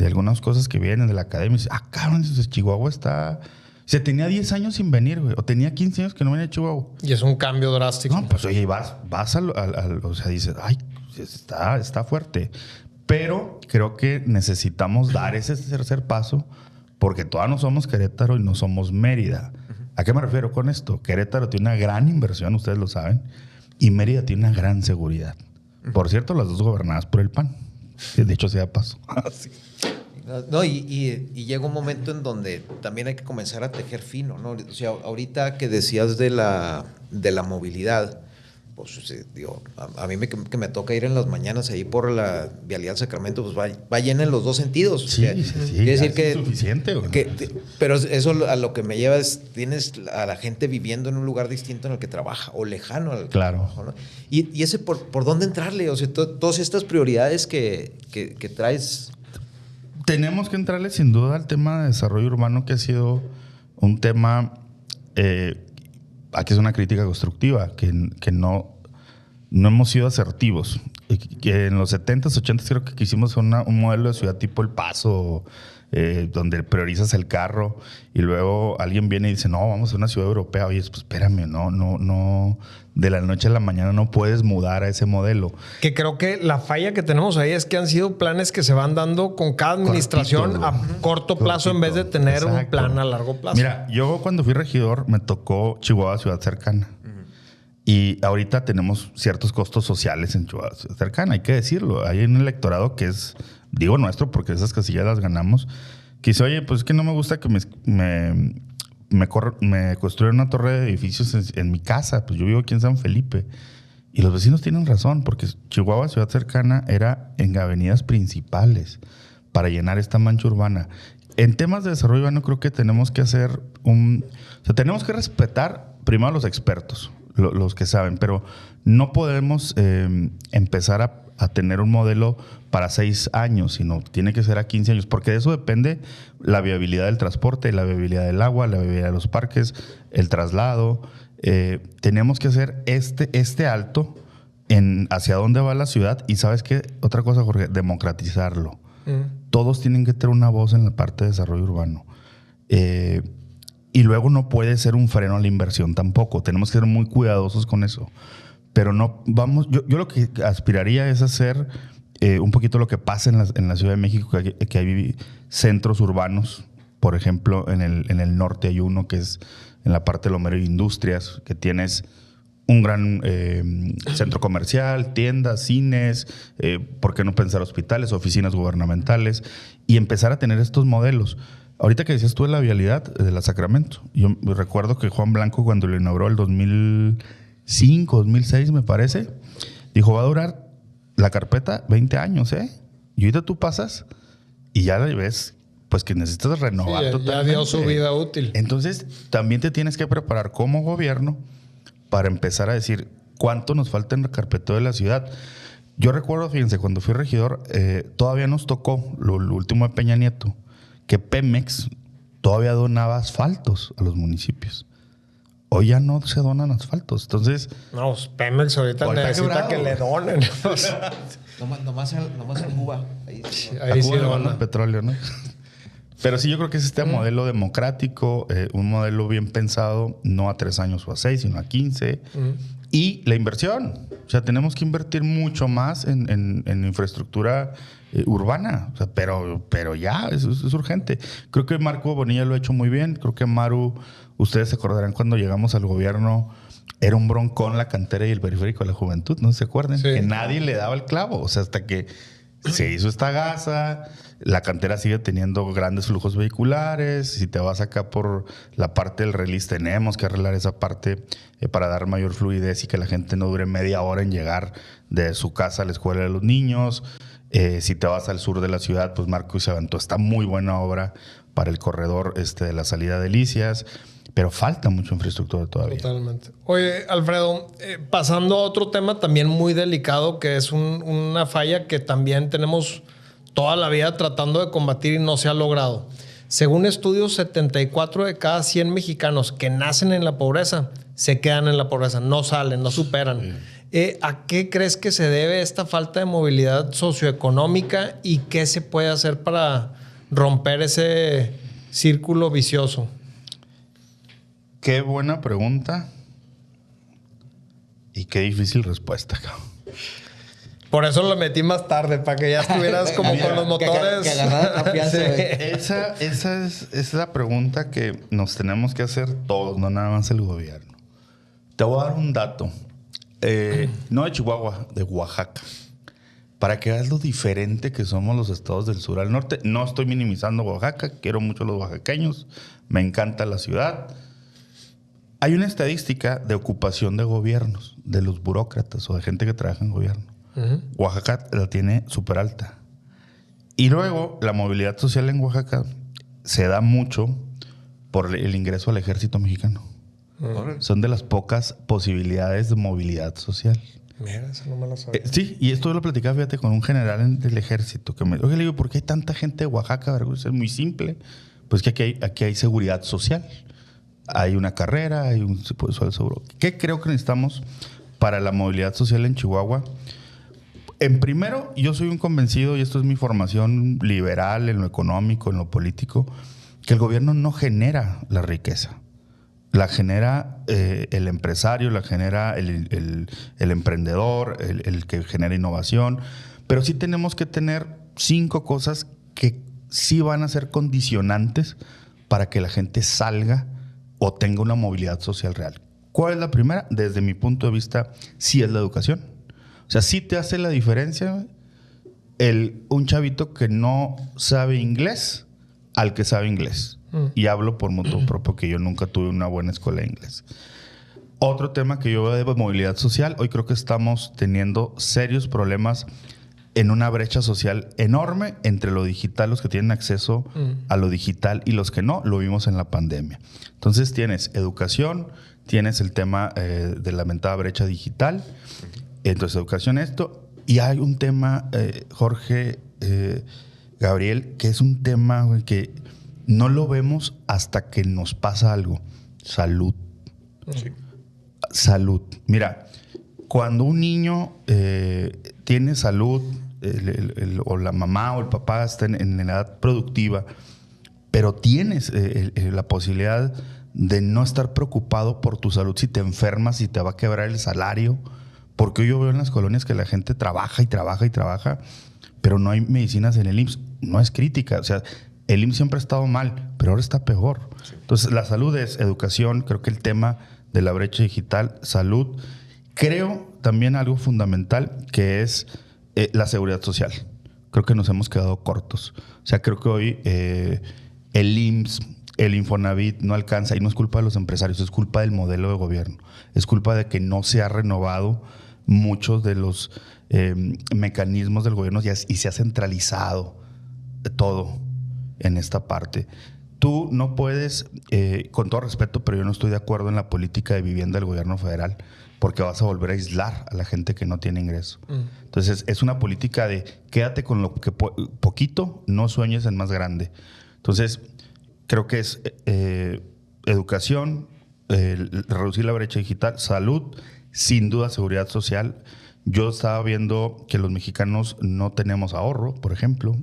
algunas cosas que vienen de la academia. Y dice, cabrón, Chihuahua está... Se tenía 10 años sin venir, güey. O tenía 15 años que no venía a Chihuahua. Y es un cambio drástico. No, pues oye, vas o sea, dices, ay, está fuerte. Pero creo que necesitamos dar ese tercer paso porque todavía no somos Querétaro y no somos Mérida. ¿A qué me refiero con esto? Querétaro tiene una gran inversión, ustedes lo saben, y Mérida tiene una gran seguridad. Por cierto, las dos gobernadas por el PAN. De hecho, se da paso. Sí. No, y llega un momento en donde también hay que comenzar a tejer fino, ¿no? O sea, ahorita que decías de la movilidad, pues digo, a mí que me toca ir en las mañanas ahí por la Vialidad Sacramento, pues va llena en los dos sentidos. Sí, o sea, sí. Quiere decir que... Es suficiente, güey. Pero eso a lo que me lleva es, tienes a la gente viviendo en un lugar distinto en el que trabaja, o lejano al trabajo, ¿no? Y ese por dónde entrarle, o sea, todas estas prioridades que traes... Tenemos que entrarle sin duda al tema de desarrollo urbano, que ha sido un tema, aquí es una crítica constructiva, que no hemos sido asertivos. Que en los 70s, 80s creo que quisimos un modelo de ciudad tipo El Paso, donde priorizas el carro y luego alguien viene y dice, no, vamos a una ciudad europea. Oye, pues espérame, no, de la noche a la mañana no puedes mudar a ese modelo. Que creo que la falla que tenemos ahí es que han sido planes que se van dando con cada administración a corto plazo en vez de tener un plan a largo plazo. Mira, yo cuando fui regidor me tocó Chihuahua, ciudad cercana. Y ahorita tenemos ciertos costos sociales en Chihuahua cercana, hay que decirlo. Hay un electorado que es, digo nuestro, porque esas casillas las ganamos, que dice, oye, pues es que no me gusta que me me construyeron una torre de edificios en mi casa. Pues yo vivo aquí en San Felipe. Y los vecinos tienen razón, porque Chihuahua, ciudad cercana, era en avenidas principales para llenar esta mancha urbana. En temas de desarrollo urbano creo que tenemos que hacer tenemos que respetar primero a los expertos, los que saben, pero no podemos empezar a tener un modelo para 6 años, sino tiene que ser a 15 años, porque de eso depende la viabilidad del transporte, la viabilidad del agua, la viabilidad de los parques, el traslado. Tenemos que hacer este alto en hacia dónde va la ciudad. Y ¿sabes qué? Otra cosa, Jorge, democratizarlo. Todos tienen que tener una voz en la parte de desarrollo urbano. Y luego no puede ser un freno a la inversión tampoco. Tenemos que ser muy cuidadosos con eso. Pero no vamos... Yo lo que aspiraría es hacer un poquito lo que pasa en la Ciudad de México, que hay centros urbanos. Por ejemplo, en el norte hay uno que es en la parte de Lomero y Industrias, que tienes un gran centro comercial, tiendas, cines, ¿por qué no pensar hospitales, oficinas gubernamentales? Y empezar a tener estos modelos. Ahorita que decías tú de la vialidad de la Sacramento, yo recuerdo que Juan Blanco, cuando lo inauguró el 2005, 2006 me parece, dijo, va a durar la carpeta 20 años, ¿eh? Y ahorita tú pasas y ya la ves, pues que necesitas renovar totalmente. Ya dio su vida útil. Entonces, también te tienes que preparar como gobierno para empezar a decir cuánto nos falta en el carpeteo de la ciudad. Yo recuerdo, fíjense, cuando fui regidor, todavía nos tocó lo último de Peña Nieto, que Pemex todavía donaba asfaltos a los municipios. Hoy ya no se donan asfaltos. Entonces... No, Pemex ahorita necesita que le donen. nomás en Cuba. Ahí sí donan el petróleo, ¿no? Pero sí, yo creo que es este modelo democrático, un modelo bien pensado, no a 3 años o a 6, sino a 15. Y la inversión. O sea, tenemos que invertir mucho más en infraestructura urbana. O sea, pero ya, es urgente. Creo que Marco Bonilla lo ha hecho muy bien. Creo que Maru, ustedes se acordarán cuando llegamos al gobierno, era un broncón la cantera y el periférico de la juventud, ¿no se acuerdan? Sí. Que nadie le daba el clavo. O sea, hasta que se hizo esta gasa, la cantera sigue teniendo grandes flujos vehiculares. Si te vas acá por la parte del release, tenemos que arreglar esa parte para dar mayor fluidez y que la gente no dure media hora en llegar de su casa a la escuela de los niños. Si te vas al sur de la ciudad, pues Marco se aventó esta muy buena obra para el corredor de la salida de Delicias. Pero falta mucha infraestructura todavía. Totalmente. Oye, Alfredo, pasando a otro tema también muy delicado, que es una falla que también tenemos toda la vida tratando de combatir y no se ha logrado. Según estudios, 74 de cada 100 mexicanos que nacen en la pobreza se quedan en la pobreza, no salen, no superan. Sí. ¿A qué crees que se debe esta falta de movilidad socioeconómica y qué se puede hacer para romper ese círculo vicioso? Qué buena pregunta y qué difícil respuesta, cabrón. Por eso lo metí más tarde, para que ya estuvieras como con los motores. Que agarrar confianza. Sí. Esa es la pregunta que nos tenemos que hacer todos, no nada más el gobierno. Te voy a dar un dato. No de Chihuahua, de Oaxaca. Para que veas lo diferente que somos los estados del sur al norte. No estoy minimizando Oaxaca, quiero mucho a los oaxaqueños, me encanta la ciudad. Hay una estadística de ocupación de gobiernos, de los burócratas o de gente que trabaja en gobierno. Oaxaca la tiene súper alta. Y luego, la movilidad social en Oaxaca se da mucho por el ingreso al ejército mexicano. Son de las pocas posibilidades de movilidad social. Mira, eso no me lo sabía. Sí, y esto yo lo platicaba, fíjate, con un general del ejército. Oye, le digo, ¿por qué hay tanta gente de Oaxaca? Es muy simple. Pues que aquí hay seguridad social. Hay una carrera, hay un sueldo seguro. ¿Qué creo que necesitamos para la movilidad social en Chihuahua? En primero, yo soy un convencido, y esto es mi formación liberal en lo económico, en lo político, que el gobierno no genera la riqueza. La genera el empresario, la genera el emprendedor, el que genera innovación. Pero sí tenemos que tener 5 cosas que sí van a ser condicionantes para que la gente salga o tenga una movilidad social real. ¿Cuál es la primera? Desde mi punto de vista, sí es la educación. O sea, sí te hace la diferencia un chavito que no sabe inglés al que sabe inglés. Y hablo por motivo propio que yo nunca tuve una buena escuela de inglés. Otro tema que yo veo de movilidad social, hoy creo que estamos teniendo serios problemas en una brecha social enorme entre lo digital, los que tienen acceso a lo digital y los que no, lo vimos en la pandemia. Entonces tienes educación, tienes el tema de la lamentada brecha digital, entonces educación esto, y hay un tema, Jorge, Gabriel, que es un tema, güey, que no lo vemos hasta que nos pasa algo. Salud. Sí. Salud. Mira, cuando un niño tiene salud, o la mamá o el papá están en edad productiva, pero tienes la posibilidad de no estar preocupado por tu salud si te enfermas, si te va a quebrar el salario, porque yo veo en las colonias que la gente trabaja y trabaja y trabaja, pero no hay medicinas en el IMSS. No es crítica, o sea, el IMSS siempre ha estado mal, pero ahora está peor. Sí. Entonces, la salud es educación, creo que el tema de la brecha digital, salud. Creo también algo fundamental que es la seguridad social. Creo que nos hemos quedado cortos. O sea, creo que hoy el IMSS, el Infonavit no alcanza, y no es culpa de los empresarios, es culpa del modelo de gobierno. Es culpa de que no se ha renovado muchos de los mecanismos del gobierno y se ha centralizado todo en esta parte. Tú no puedes, con todo respeto, pero yo no estoy de acuerdo en la política de vivienda del gobierno federal, porque vas a volver a aislar a la gente que no tiene ingreso. Entonces, es una política de quédate con lo que poquito, no sueñes en más grande. Entonces, creo que es educación, reducir la brecha digital, salud, sin duda seguridad social. Yo estaba viendo que los mexicanos no tenemos ahorro, por ejemplo,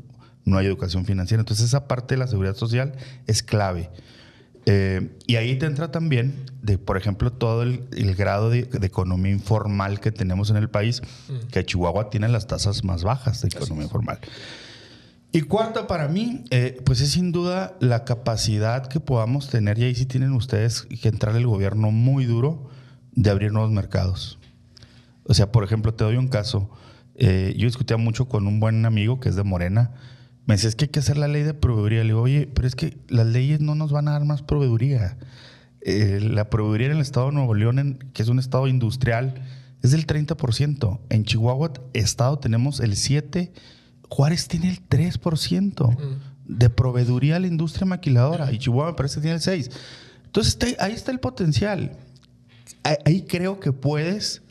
no hay educación financiera. Entonces, esa parte de la seguridad social es clave. Y ahí te entra también, por ejemplo, todo el grado de economía informal que tenemos en el país, que Chihuahua tiene las tasas más bajas de economía informal. Y cuarta, para mí, pues es sin duda la capacidad que podamos tener, y ahí sí tienen ustedes que entrar el gobierno muy duro, de abrir nuevos mercados. O sea, por ejemplo, te doy un caso. Yo discutía mucho con un buen amigo que es de Morena. Me decía, es que hay que hacer la ley de proveeduría. Le digo, oye, pero es que las leyes no nos van a dar más proveeduría. La proveeduría en el estado de Nuevo León, que es un estado industrial, es del 30%. En Chihuahua, estado, tenemos el 7%. Juárez tiene el 3% de proveeduría a la industria maquiladora. Y Chihuahua me parece que tiene el 6%. Entonces, ahí está el potencial. Ahí creo que puedes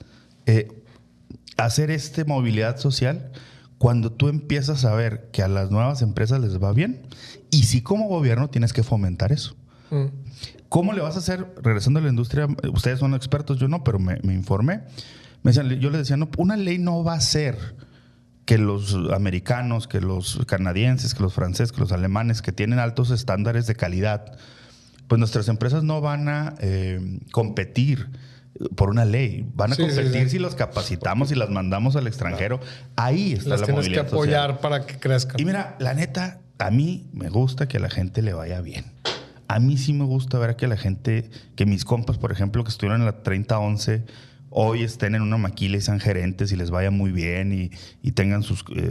hacer movilidad social cuando tú empiezas a ver que a las nuevas empresas les va bien, y si como gobierno tienes que fomentar eso. ¿Cómo le vas a hacer? Regresando a la industria, ustedes son expertos, yo no, pero me informé. Yo les decía, no, una ley no va a ser que los americanos, que los canadienses, que los franceses, que los alemanes, que tienen altos estándares de calidad, pues nuestras empresas no van a competir por una ley. Van a competir si los capacitamos y las mandamos al extranjero. Ahí está la movilidad social. Las tienes que apoyar para que crezcan. Y mira, la neta, a mí me gusta que a la gente le vaya bien. A mí sí me gusta ver que la gente, que mis compas, por ejemplo, que estuvieron en la 3011, hoy estén en una maquila y sean gerentes y les vaya muy bien y tengan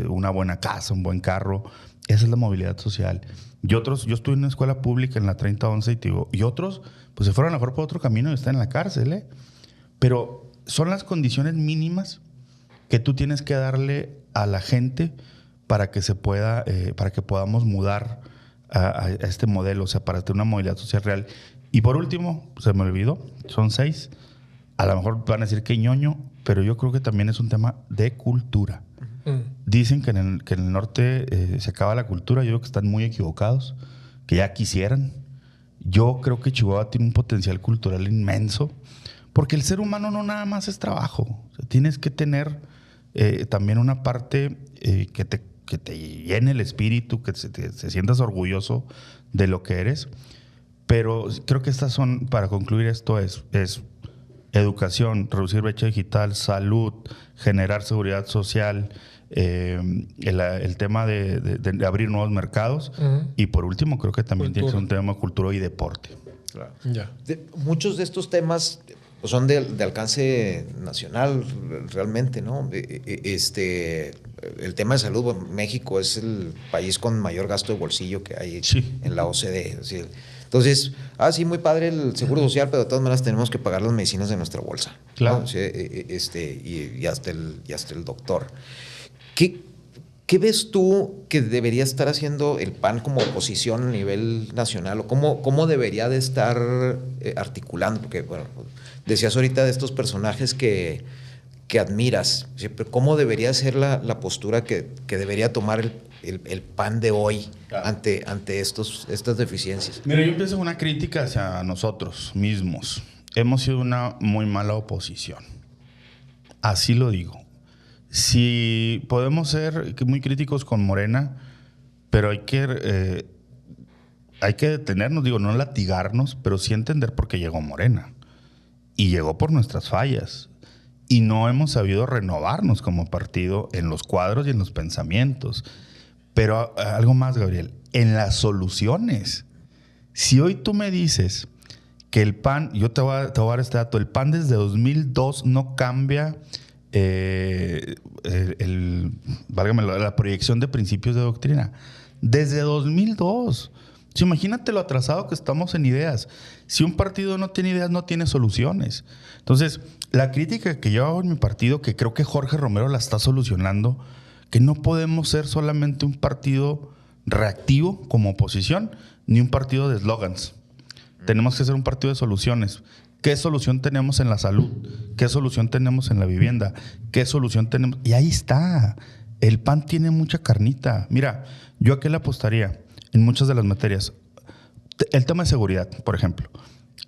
una buena casa, un buen carro. Esa es la movilidad social. Yo estuve en una escuela pública en la 3011 y otros pues se fueron a lo mejor por otro camino y están en la cárcel, Pero son las condiciones mínimas que tú tienes que darle a la gente para que se pueda, para que podamos mudar a este modelo, o sea, para tener una movilidad social real. Y por último, se me olvidó, son 6. A lo mejor van a decir que ñoño, pero yo creo que también es un tema de cultura. Dicen que en el norte se acaba la cultura. Yo creo que están muy equivocados, que ya quisieran. Yo creo que Chihuahua tiene un potencial cultural inmenso, porque el ser humano no nada más es trabajo. O sea, tienes que tener también una parte que te llene el espíritu, que te sientas orgulloso de lo que eres. Pero creo que estas son, para concluir esto, es educación, reducir brecha digital, salud, generar seguridad social, el tema de abrir nuevos mercados. Y por último, creo que también tiene que ser un tema de cultura y deporte. Claro. Ya. Muchos de estos temas son de alcance nacional realmente, ¿no? el tema de salud, bueno, México es el país con mayor gasto de bolsillo que hay en la OCDE. Es decir, entonces, sí, muy padre el seguro social, pero de todas maneras tenemos que pagar las medicinas de nuestra bolsa. Claro. ¿No? O sea, y hasta el doctor. ¿Qué ves tú que debería estar haciendo el PAN como oposición a nivel nacional? ¿O cómo debería de estar articulando? Porque, bueno, decías ahorita de estos personajes que admiras, pero ¿cómo debería ser la postura que debería tomar el PAN de hoy ante estas deficiencias? Mira, yo empiezo una crítica hacia nosotros mismos. Hemos sido una muy mala oposición. Así lo digo. Si podemos ser muy críticos con Morena, pero hay que detenernos, digo, no latigarnos, pero sí entender por qué llegó Morena. Y llegó por nuestras fallas. Y no hemos sabido renovarnos como partido en los cuadros y en los pensamientos. Pero algo más, Gabriel, en las soluciones. Si hoy tú me dices que el PAN, yo te voy a dar este dato, el PAN desde 2002 no cambia válgame, la proyección de principios de doctrina. Desde 2002. Imagínate lo atrasado que estamos en ideas. Si un partido no tiene ideas, no tiene soluciones. Entonces, la crítica que yo hago en mi partido, que creo que Jorge Romero la está solucionando, que no podemos ser solamente un partido reactivo como oposición, ni un partido de eslogans. Tenemos que ser un partido de soluciones. ¿Qué solución tenemos en la salud? ¿Qué solución tenemos en la vivienda? ¿Qué solución tenemos? Y ahí está. El PAN tiene mucha carnita. Mira, yo a qué le apostaría en muchas de las materias. El tema de seguridad, por ejemplo.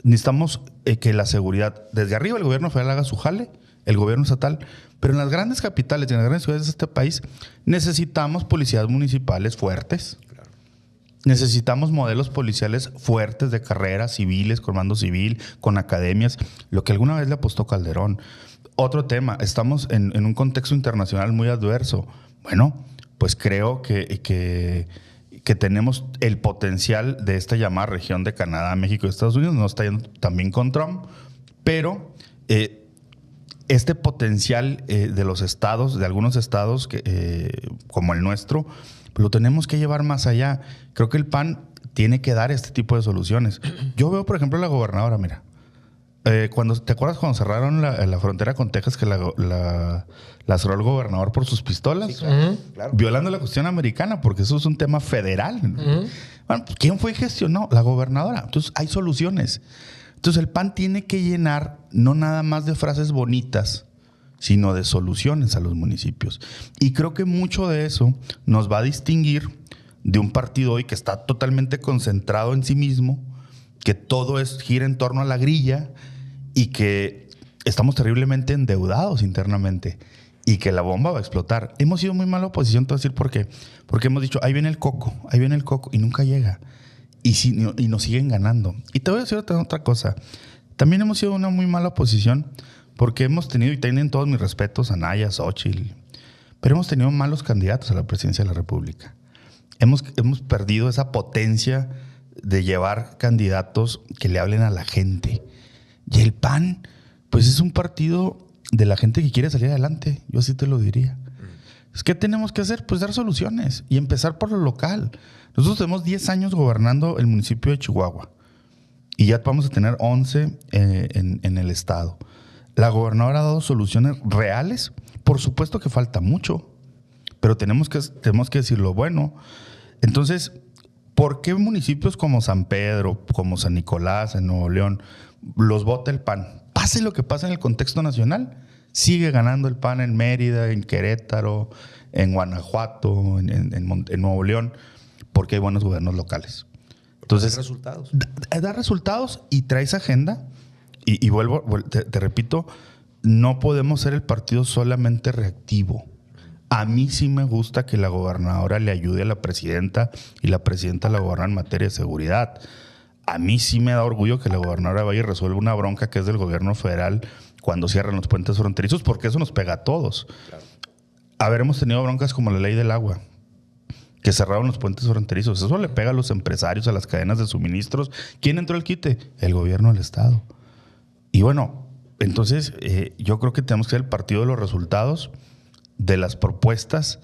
Necesitamos que la seguridad, desde arriba el gobierno federal haga su jale, el gobierno estatal, pero en las grandes capitales y en las grandes ciudades de este país necesitamos policías municipales fuertes. Necesitamos modelos policiales fuertes de carreras civiles, con mando civil, con academias, lo que alguna vez le apostó Calderón. Otro tema, estamos en un contexto internacional muy adverso. Bueno, pues creo que tenemos el potencial de esta llamada región de Canadá, México y Estados Unidos. No está yendo también con Trump, pero este potencial de los estados, de algunos estados como el nuestro, lo tenemos que llevar más allá. Creo que el PAN tiene que dar este tipo de soluciones. Yo veo, por ejemplo, la gobernadora, mira. ¿Te acuerdas cuando cerraron la frontera con Texas, que la cerró el gobernador por sus pistolas? Sí, claro, claro. Violando la Constitución americana, porque eso es un tema federal. Bueno, ¿quién fue y gestionó? La gobernadora. Entonces, hay soluciones. Entonces, el PAN tiene que llenar no nada más de frases bonitas, sino de soluciones a los municipios. Y creo que mucho de eso nos va a distinguir de un partido hoy que está totalmente concentrado en sí mismo, que todo gira en torno a la grilla y que estamos terriblemente endeudados internamente y que la bomba va a explotar. Hemos sido muy mala oposición, te voy a decir por qué. Porque hemos dicho, ahí viene el coco y nunca llega. Y nos siguen ganando. Y te voy a decir otra cosa. También hemos sido una muy mala oposición porque hemos tenido, y tienen todos mis respetos, Anaya, Xóchitl, pero hemos tenido malos candidatos a la presidencia de la República. Hemos perdido esa potencia de llevar candidatos que le hablen a la gente. Y el PAN, pues es un partido de la gente que quiere salir adelante. Yo así te lo diría. ¿Qué tenemos que hacer? Pues dar soluciones y empezar por lo local. Nosotros tenemos 10 años gobernando el municipio de Chihuahua y ya vamos a tener 11 en el estado. La gobernadora ha dado soluciones reales. Por supuesto que falta mucho, pero tenemos que decirlo bueno. Entonces, ¿por qué municipios como San Pedro, como San Nicolás, en Nuevo León, los vota el PAN? Pase lo que pase en el contexto nacional, sigue ganando el PAN en Mérida, en Querétaro, en Guanajuato, en Nuevo León, porque hay buenos gobiernos locales. Entonces, da resultados y traes agenda. Y vuelvo, te repito, no podemos ser el partido solamente reactivo. A mí sí me gusta que la gobernadora le ayude a la presidenta y la presidenta la gobernadora en materia de seguridad. A mí sí me da orgullo que la gobernadora vaya y resuelva una bronca que es del gobierno federal cuando cierran los puentes fronterizos, porque eso nos pega a todos. Claro. A ver, hemos tenido broncas como la ley del agua, que cerraron los puentes fronterizos. Eso le pega a los empresarios, a las cadenas de suministros. ¿Quién entró al quite? El gobierno del estado. Y bueno, entonces yo creo que tenemos que ser el partido de los resultados, de las propuestas,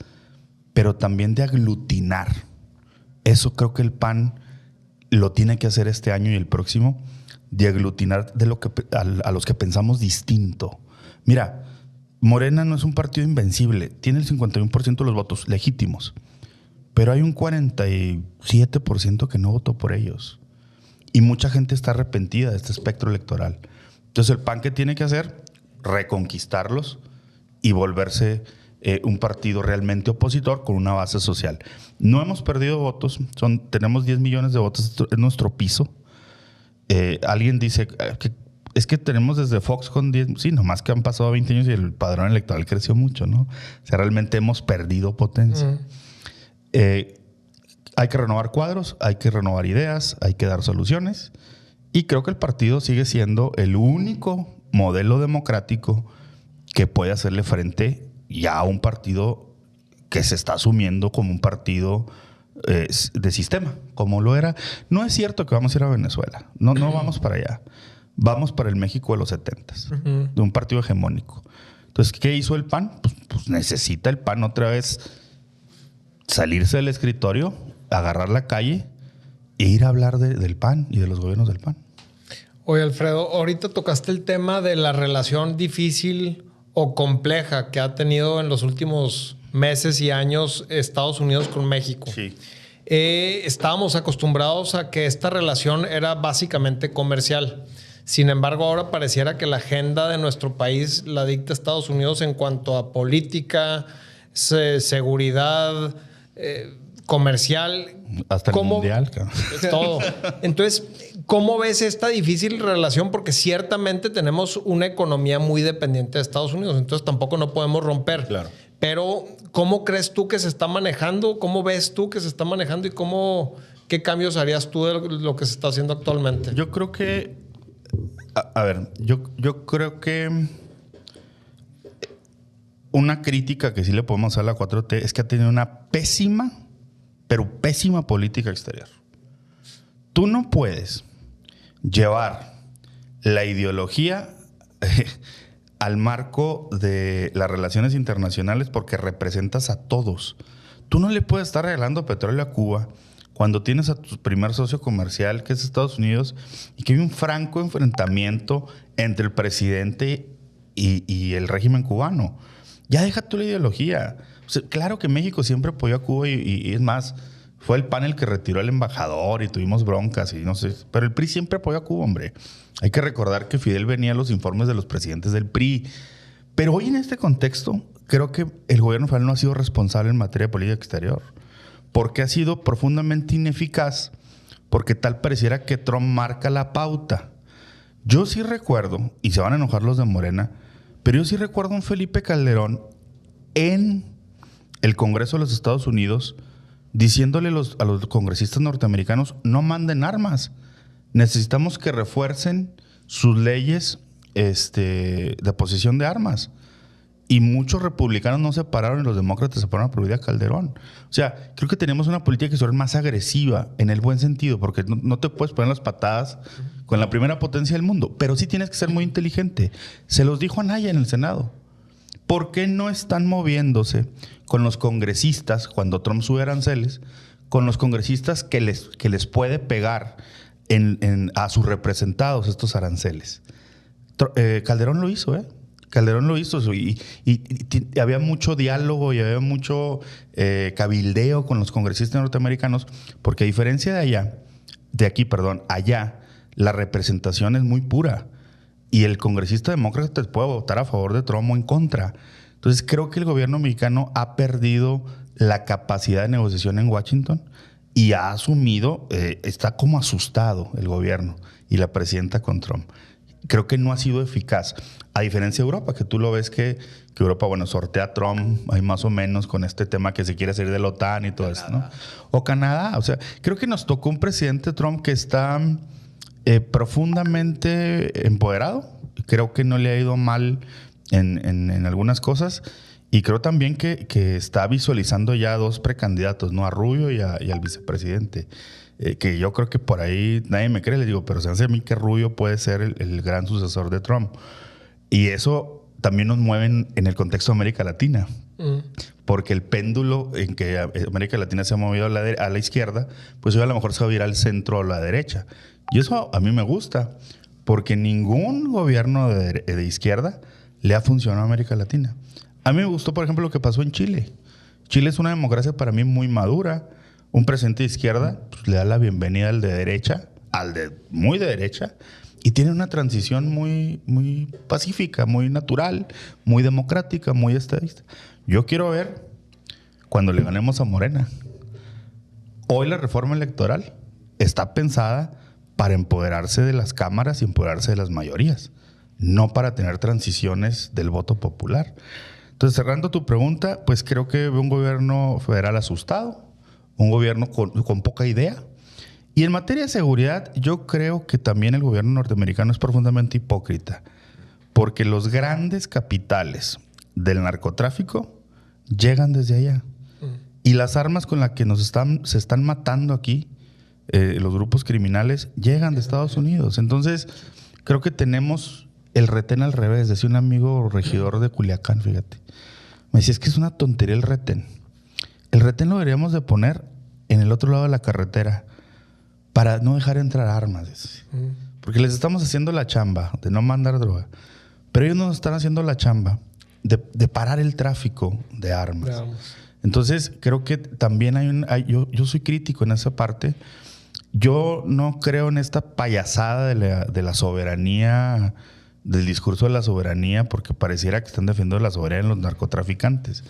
pero también de aglutinar. Eso creo que el PAN lo tiene que hacer este año y el próximo, de aglutinar a los que pensamos distinto. Mira, Morena no es un partido invencible, tiene el 51% de los votos legítimos, pero hay un 47% que no votó por ellos. Y mucha gente está arrepentida de este espectro electoral. Entonces el PAN, ¿qué tiene que hacer? Reconquistarlos y volverse un partido realmente opositor con una base social. No hemos perdido votos, tenemos 10 millones de votos, es nuestro piso. Alguien dice que es que tenemos desde Fox con 10, sí, nomás que han pasado 20 años y el padrón electoral creció mucho, ¿no? O sea, realmente hemos perdido potencia. Hay que renovar cuadros, hay que renovar ideas, hay que dar soluciones. Y creo que el partido sigue siendo el único modelo democrático que puede hacerle frente ya a un partido que se está asumiendo como un partido de sistema, como lo era. No es cierto que vamos a ir a Venezuela. No vamos para allá. Vamos para el México de los 70s, de un partido hegemónico. Entonces, ¿qué hizo el PAN? Pues necesita el PAN otra vez salirse del escritorio, agarrar la calle e ir a hablar del PAN y de los gobiernos del PAN. Oye, Alfredo, ahorita tocaste el tema de la relación difícil o compleja que ha tenido en los últimos meses y años Estados Unidos con México. Sí. Estábamos acostumbrados a que esta relación era básicamente comercial. Sin embargo, ahora pareciera que la agenda de nuestro país la dicta Estados Unidos en cuanto a política, seguridad, comercial. Hasta el mundial. Todo. Entonces, ¿cómo ves esta difícil relación? Porque ciertamente tenemos una economía muy dependiente de Estados Unidos, entonces tampoco no podemos romper. Claro. Pero, ¿cómo crees tú que se está manejando? ¿Cómo ves tú que se está manejando? ¿Y qué cambios harías tú de lo que se está haciendo actualmente? Yo creo que... A ver, yo creo que una crítica que sí le podemos hacer a la 4T es que ha tenido una pésima, pero pésima política exterior. Tú no puedes llevar la ideología al marco de las relaciones internacionales porque representas a todos. Tú no le puedes estar regalando petróleo a Cuba cuando tienes a tu primer socio comercial, que es Estados Unidos, y que hay un franco enfrentamiento entre el presidente y el régimen cubano. Ya deja tú la ideología. O sea, claro que México siempre apoyó a Cuba y es más, fue el PAN el que retiró al embajador y tuvimos broncas y no sé. Pero el PRI siempre apoyó a Cuba, hombre. Hay que recordar que Fidel venía a los informes de los presidentes del PRI. Pero hoy en este contexto, creo que el gobierno federal no ha sido responsable en materia de política exterior. Porque ha sido profundamente ineficaz, porque tal pareciera que Trump marca la pauta. Yo sí recuerdo, y se van a enojar los de Morena, pero yo sí recuerdo a un Felipe Calderón en el Congreso de los Estados Unidos diciéndole a los congresistas norteamericanos: no manden armas, necesitamos que refuercen sus leyes de posesión de armas. Y muchos republicanos no se pararon y los demócratas se pararon a aplaudir a Calderón. O sea, creo que tenemos una política exterior más agresiva en el buen sentido, porque no te puedes poner las patadas con la primera potencia del mundo, pero sí tienes que ser muy inteligente. Se los dijo Anaya en el Senado. ¿Por qué no están moviéndose con los congresistas, cuando Trump sube aranceles, con los congresistas que les puede pegar a sus representados estos aranceles? Calderón lo hizo, Calderón lo hizo y había mucho diálogo y había mucho cabildeo con los congresistas norteamericanos, porque a diferencia allá, la representación es muy pura y el congresista demócrata puede votar a favor de Trump o en contra. Entonces creo que el gobierno mexicano ha perdido la capacidad de negociación en Washington y ha asumido, está como asustado el gobierno y la presidenta con Trump. Creo que no ha sido eficaz. A diferencia de Europa, que tú lo ves que Europa, sortea a Trump, hay más o menos con este tema que se quiere salir de la OTAN y todo eso, ¿no? O Canadá. O sea, creo que nos tocó un presidente Trump que está profundamente empoderado. Creo que no le ha ido mal en algunas cosas. Y creo también que está visualizando ya a dos precandidatos, ¿no? A Rubio y al vicepresidente. Que yo creo que por ahí nadie me cree, les digo, pero se hace a mí que Rubio puede ser el gran sucesor de Trump. Y eso también nos mueven en el contexto de América Latina. Porque el péndulo en que América Latina se ha movido a la izquierda, pues hoy a lo mejor se va a ir al centro o a la derecha. Y eso a mí me gusta, porque ningún gobierno de izquierda le ha funcionado a América Latina. A mí me gustó, por ejemplo, lo que pasó en Chile. Chile es una democracia para mí muy madura. Un presidente de izquierda pues, le da la bienvenida al de derecha, al de muy de derecha, y tiene una transición muy, muy pacífica, muy natural, muy democrática, muy estadista. Yo quiero ver cuando le ganemos a Morena. Hoy la reforma electoral está pensada para empoderarse de las cámaras y empoderarse de las mayorías, no para tener transiciones del voto popular. Entonces, cerrando tu pregunta, pues creo que veo un gobierno federal asustado, un gobierno con poca idea. Y en materia de seguridad, yo creo que también el gobierno norteamericano es profundamente hipócrita, porque los grandes capitales del narcotráfico llegan desde allá. Y las armas con las que se están matando aquí, los grupos criminales, llegan de Estados Unidos. Entonces, creo que tenemos el retén al revés. Decía un amigo regidor de Culiacán, fíjate. Me decía, es que es una tontería el retén. El retén lo deberíamos de poner en el otro lado de la carretera para no dejar entrar armas. Porque les estamos haciendo la chamba de no mandar droga. Pero ellos nos están haciendo la chamba de parar el tráfico de armas. Veamos. Entonces, creo que también yo soy crítico en esa parte. Yo no creo en esta payasada de la soberanía, del discurso de la soberanía, porque pareciera que están defendiendo la soberanía en los narcotraficantes.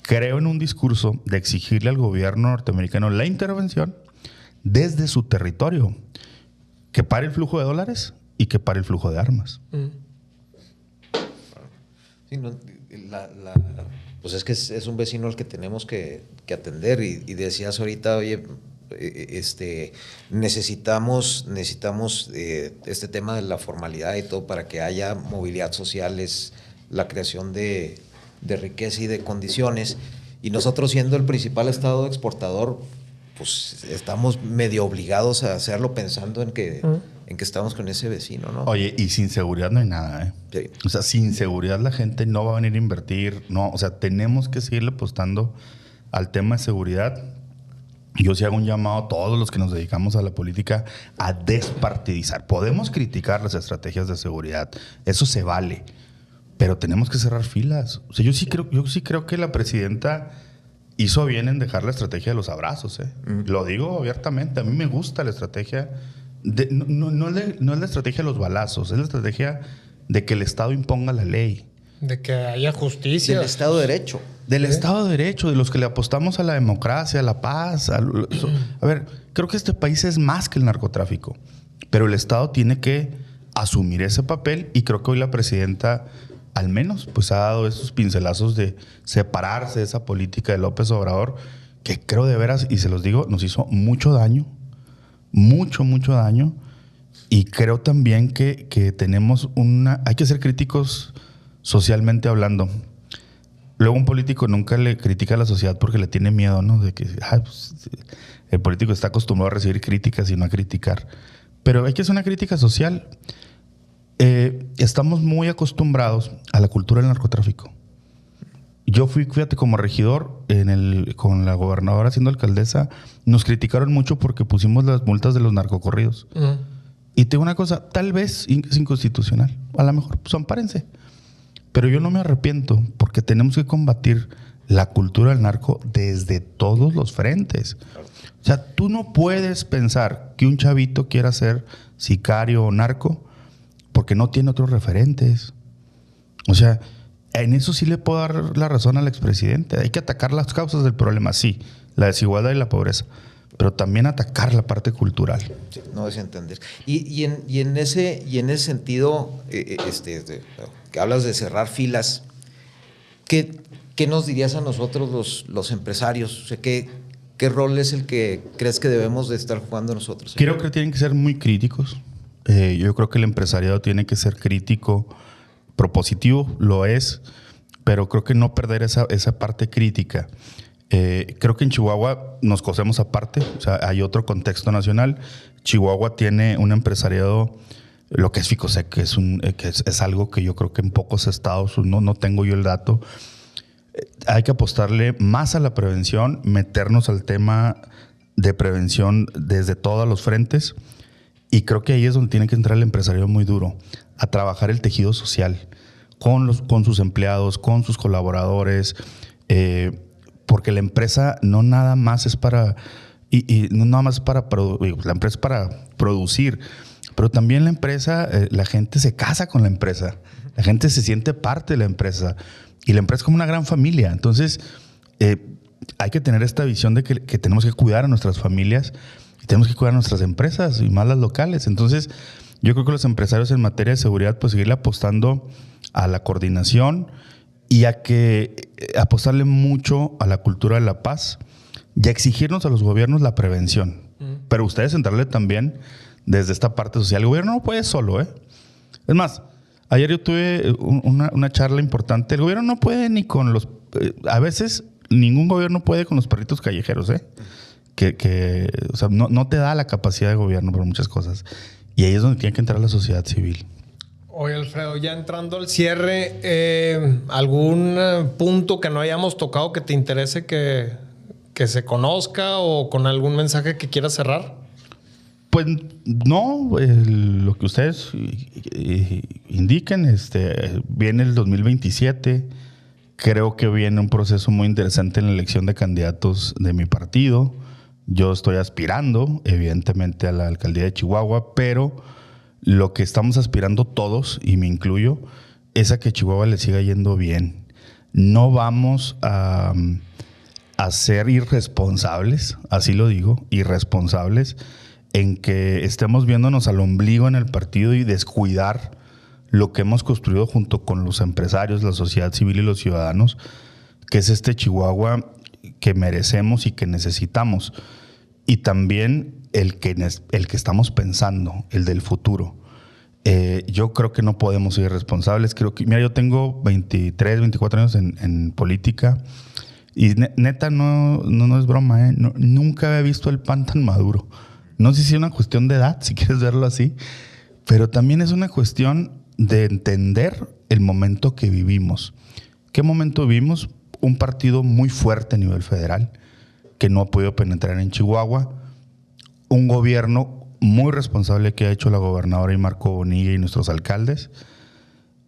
Creo en un discurso de exigirle al gobierno norteamericano la intervención desde su territorio, que pare el flujo de dólares y que pare el flujo de armas. Sí, no, pues es que es un vecino al que tenemos que atender y decías ahorita, oye, necesitamos este tema de la formalidad y todo para que haya movilidad social, es la creación de riqueza y de condiciones, y nosotros siendo el principal estado exportador, pues estamos medio obligados a hacerlo pensando en que estamos con ese vecino, ¿no? Oye, y sin seguridad no hay nada, ¿eh? Sí. O sea, sin seguridad la gente no va a venir a invertir, no, o sea, tenemos que seguirle apostando al tema de seguridad. Yo sí hago un llamado a todos los que nos dedicamos a la política a despartidizar. Podemos criticar las estrategias de seguridad, eso se vale, pero tenemos que cerrar filas. O sea, yo sí creo que la presidenta hizo bien en dejar la estrategia de los abrazos, ¿eh? Lo digo abiertamente, a mí me gusta la estrategia, no es la estrategia de los balazos, es la estrategia de que el Estado imponga la ley. De que haya justicia. Del Estado de Derecho. Del Estado de Derecho, de los que le apostamos a la democracia, a la paz. A ver, creo que este país es más que el narcotráfico, pero el Estado tiene que asumir ese papel y creo que hoy la presidenta al menos pues ha dado esos pincelazos de separarse de esa política de López Obrador, que creo de veras, y se los digo, nos hizo mucho daño, mucho daño, y creo también que tenemos hay que ser críticos socialmente hablando. Luego un político nunca le critica a la sociedad porque le tiene miedo, ¿no? De que pues, el político está acostumbrado a recibir críticas y no a criticar. Pero hay que hacer una crítica social. Estamos muy acostumbrados a la cultura del narcotráfico. Yo fíjate, como regidor, con la gobernadora siendo alcaldesa, nos criticaron mucho porque pusimos las multas de los narcocorridos. Y te digo una cosa, tal vez es inconstitucional. A lo mejor, pues ampárense. Pero yo no me arrepiento porque tenemos que combatir la cultura del narco desde todos los frentes. O sea, tú no puedes pensar que un chavito quiera ser sicario o narco porque no tiene otros referentes. O sea, en eso sí le puedo dar la razón al expresidente. Hay que atacar las causas del problema, sí, la desigualdad y la pobreza, pero también atacar la parte cultural. Sí, no es entender. Y en ese sentido, que hablas de cerrar filas, ¿qué nos dirías a nosotros los empresarios? O sea, ¿qué rol es el que crees que debemos de estar jugando nosotros? Creo que tienen que ser muy críticos. Yo creo que el empresariado tiene que ser crítico, propositivo, lo es, pero creo que no perder esa parte crítica. Creo que en Chihuahua nos cosemos aparte, o sea, hay otro contexto nacional. Chihuahua tiene un empresariado lo que es Ficosec, que es algo que yo creo que en pocos estados, no tengo yo el dato. Hay que apostarle más a la prevención, meternos al tema de prevención desde todos los frentes, y creo que ahí es donde tiene que entrar el empresario muy duro, a trabajar el tejido social con sus empleados, con sus colaboradores, porque la empresa no nada más es para no nada más para la empresa es para producir, pero también la empresa, la gente se casa con la empresa, la gente se siente parte de la empresa, y la empresa es como una gran familia. Entonces hay que tener esta visión de que tenemos que cuidar a nuestras familias y tenemos que cuidar a nuestras empresas, y más las locales. Entonces yo creo que los empresarios en materia de seguridad, pues seguirle apostando a la coordinación y a que apostarle mucho a la cultura de la paz y a exigirnos a los gobiernos la prevención. Pero ustedes entrarle también desde esta parte social. El gobierno no puede solo, ¿eh? Es más, ayer yo tuve una charla importante. El gobierno no puede ni con los... a veces ningún gobierno puede con los perritos callejeros, ¿eh? O sea, no te da la capacidad de gobierno por muchas cosas. Y ahí es donde tiene que entrar la sociedad civil. Oye, Alfredo, ya entrando al cierre, ¿algún punto que no hayamos tocado que te interese que se conozca, o con algún mensaje que quieras cerrar? Pues no, lo que ustedes indiquen, viene el 2027. Creo que viene un proceso muy interesante en la elección de candidatos de mi partido. Yo estoy aspirando, evidentemente, a la alcaldía de Chihuahua, pero lo que estamos aspirando todos, y me incluyo, es a que Chihuahua le siga yendo bien. No vamos a ser irresponsables, así lo digo, irresponsables, en que estemos viéndonos al ombligo en el partido y descuidar lo que hemos construido junto con los empresarios, la sociedad civil y los ciudadanos, que es este Chihuahua que merecemos y que necesitamos. Y también el que estamos pensando, el del futuro. Yo creo que no podemos ser irresponsables. Creo que, mira, yo tengo 23, 24 años en política, y neta no es broma, ¿eh? Nunca había visto el pan tan maduro. No sé si es una cuestión de edad, si quieres verlo así, pero también es una cuestión de entender el momento que vivimos. ¿Qué momento vivimos? Un partido muy fuerte a nivel federal, que no ha podido penetrar en Chihuahua. Un gobierno muy responsable que ha hecho la gobernadora Marco Bonilla y nuestros alcaldes.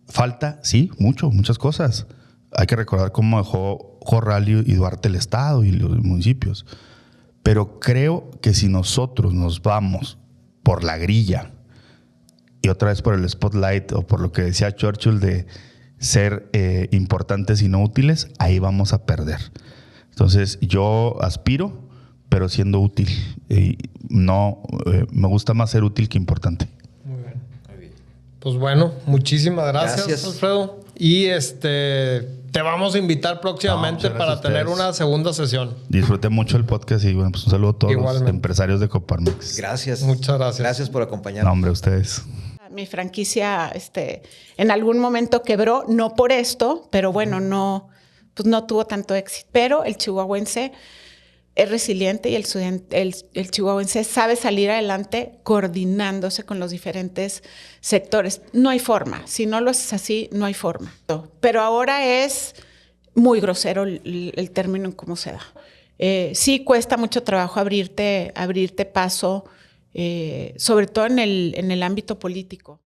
Falta, sí, muchas cosas. Hay que recordar cómo dejó Corral y Duarte el estado y los municipios. Pero creo que si nosotros nos vamos por la grilla y otra vez por el spotlight, o por lo que decía Churchill de ser importantes y no útiles, ahí vamos a perder. Entonces yo aspiro, pero siendo útil. Y me gusta más ser útil que importante. Muy bien. Pues bueno, muchísimas gracias. Alfredo. Y te vamos a invitar próximamente para tener una segunda sesión. Disfruté mucho el podcast y bueno, pues un saludo a todos los empresarios de Coparmex. Gracias. Muchas gracias. Gracias por acompañarnos. No, hombre, ustedes. Mi franquicia en algún momento quebró, no por esto, pero bueno, no tuvo tanto éxito. Pero el chihuahuense es resiliente y el chihuahuense sabe salir adelante coordinándose con los diferentes sectores. No hay forma. Si no lo haces así, no hay forma. Pero ahora es muy grosero el término en cómo se da. Sí cuesta mucho trabajo abrirte paso, sobre todo en el ámbito político.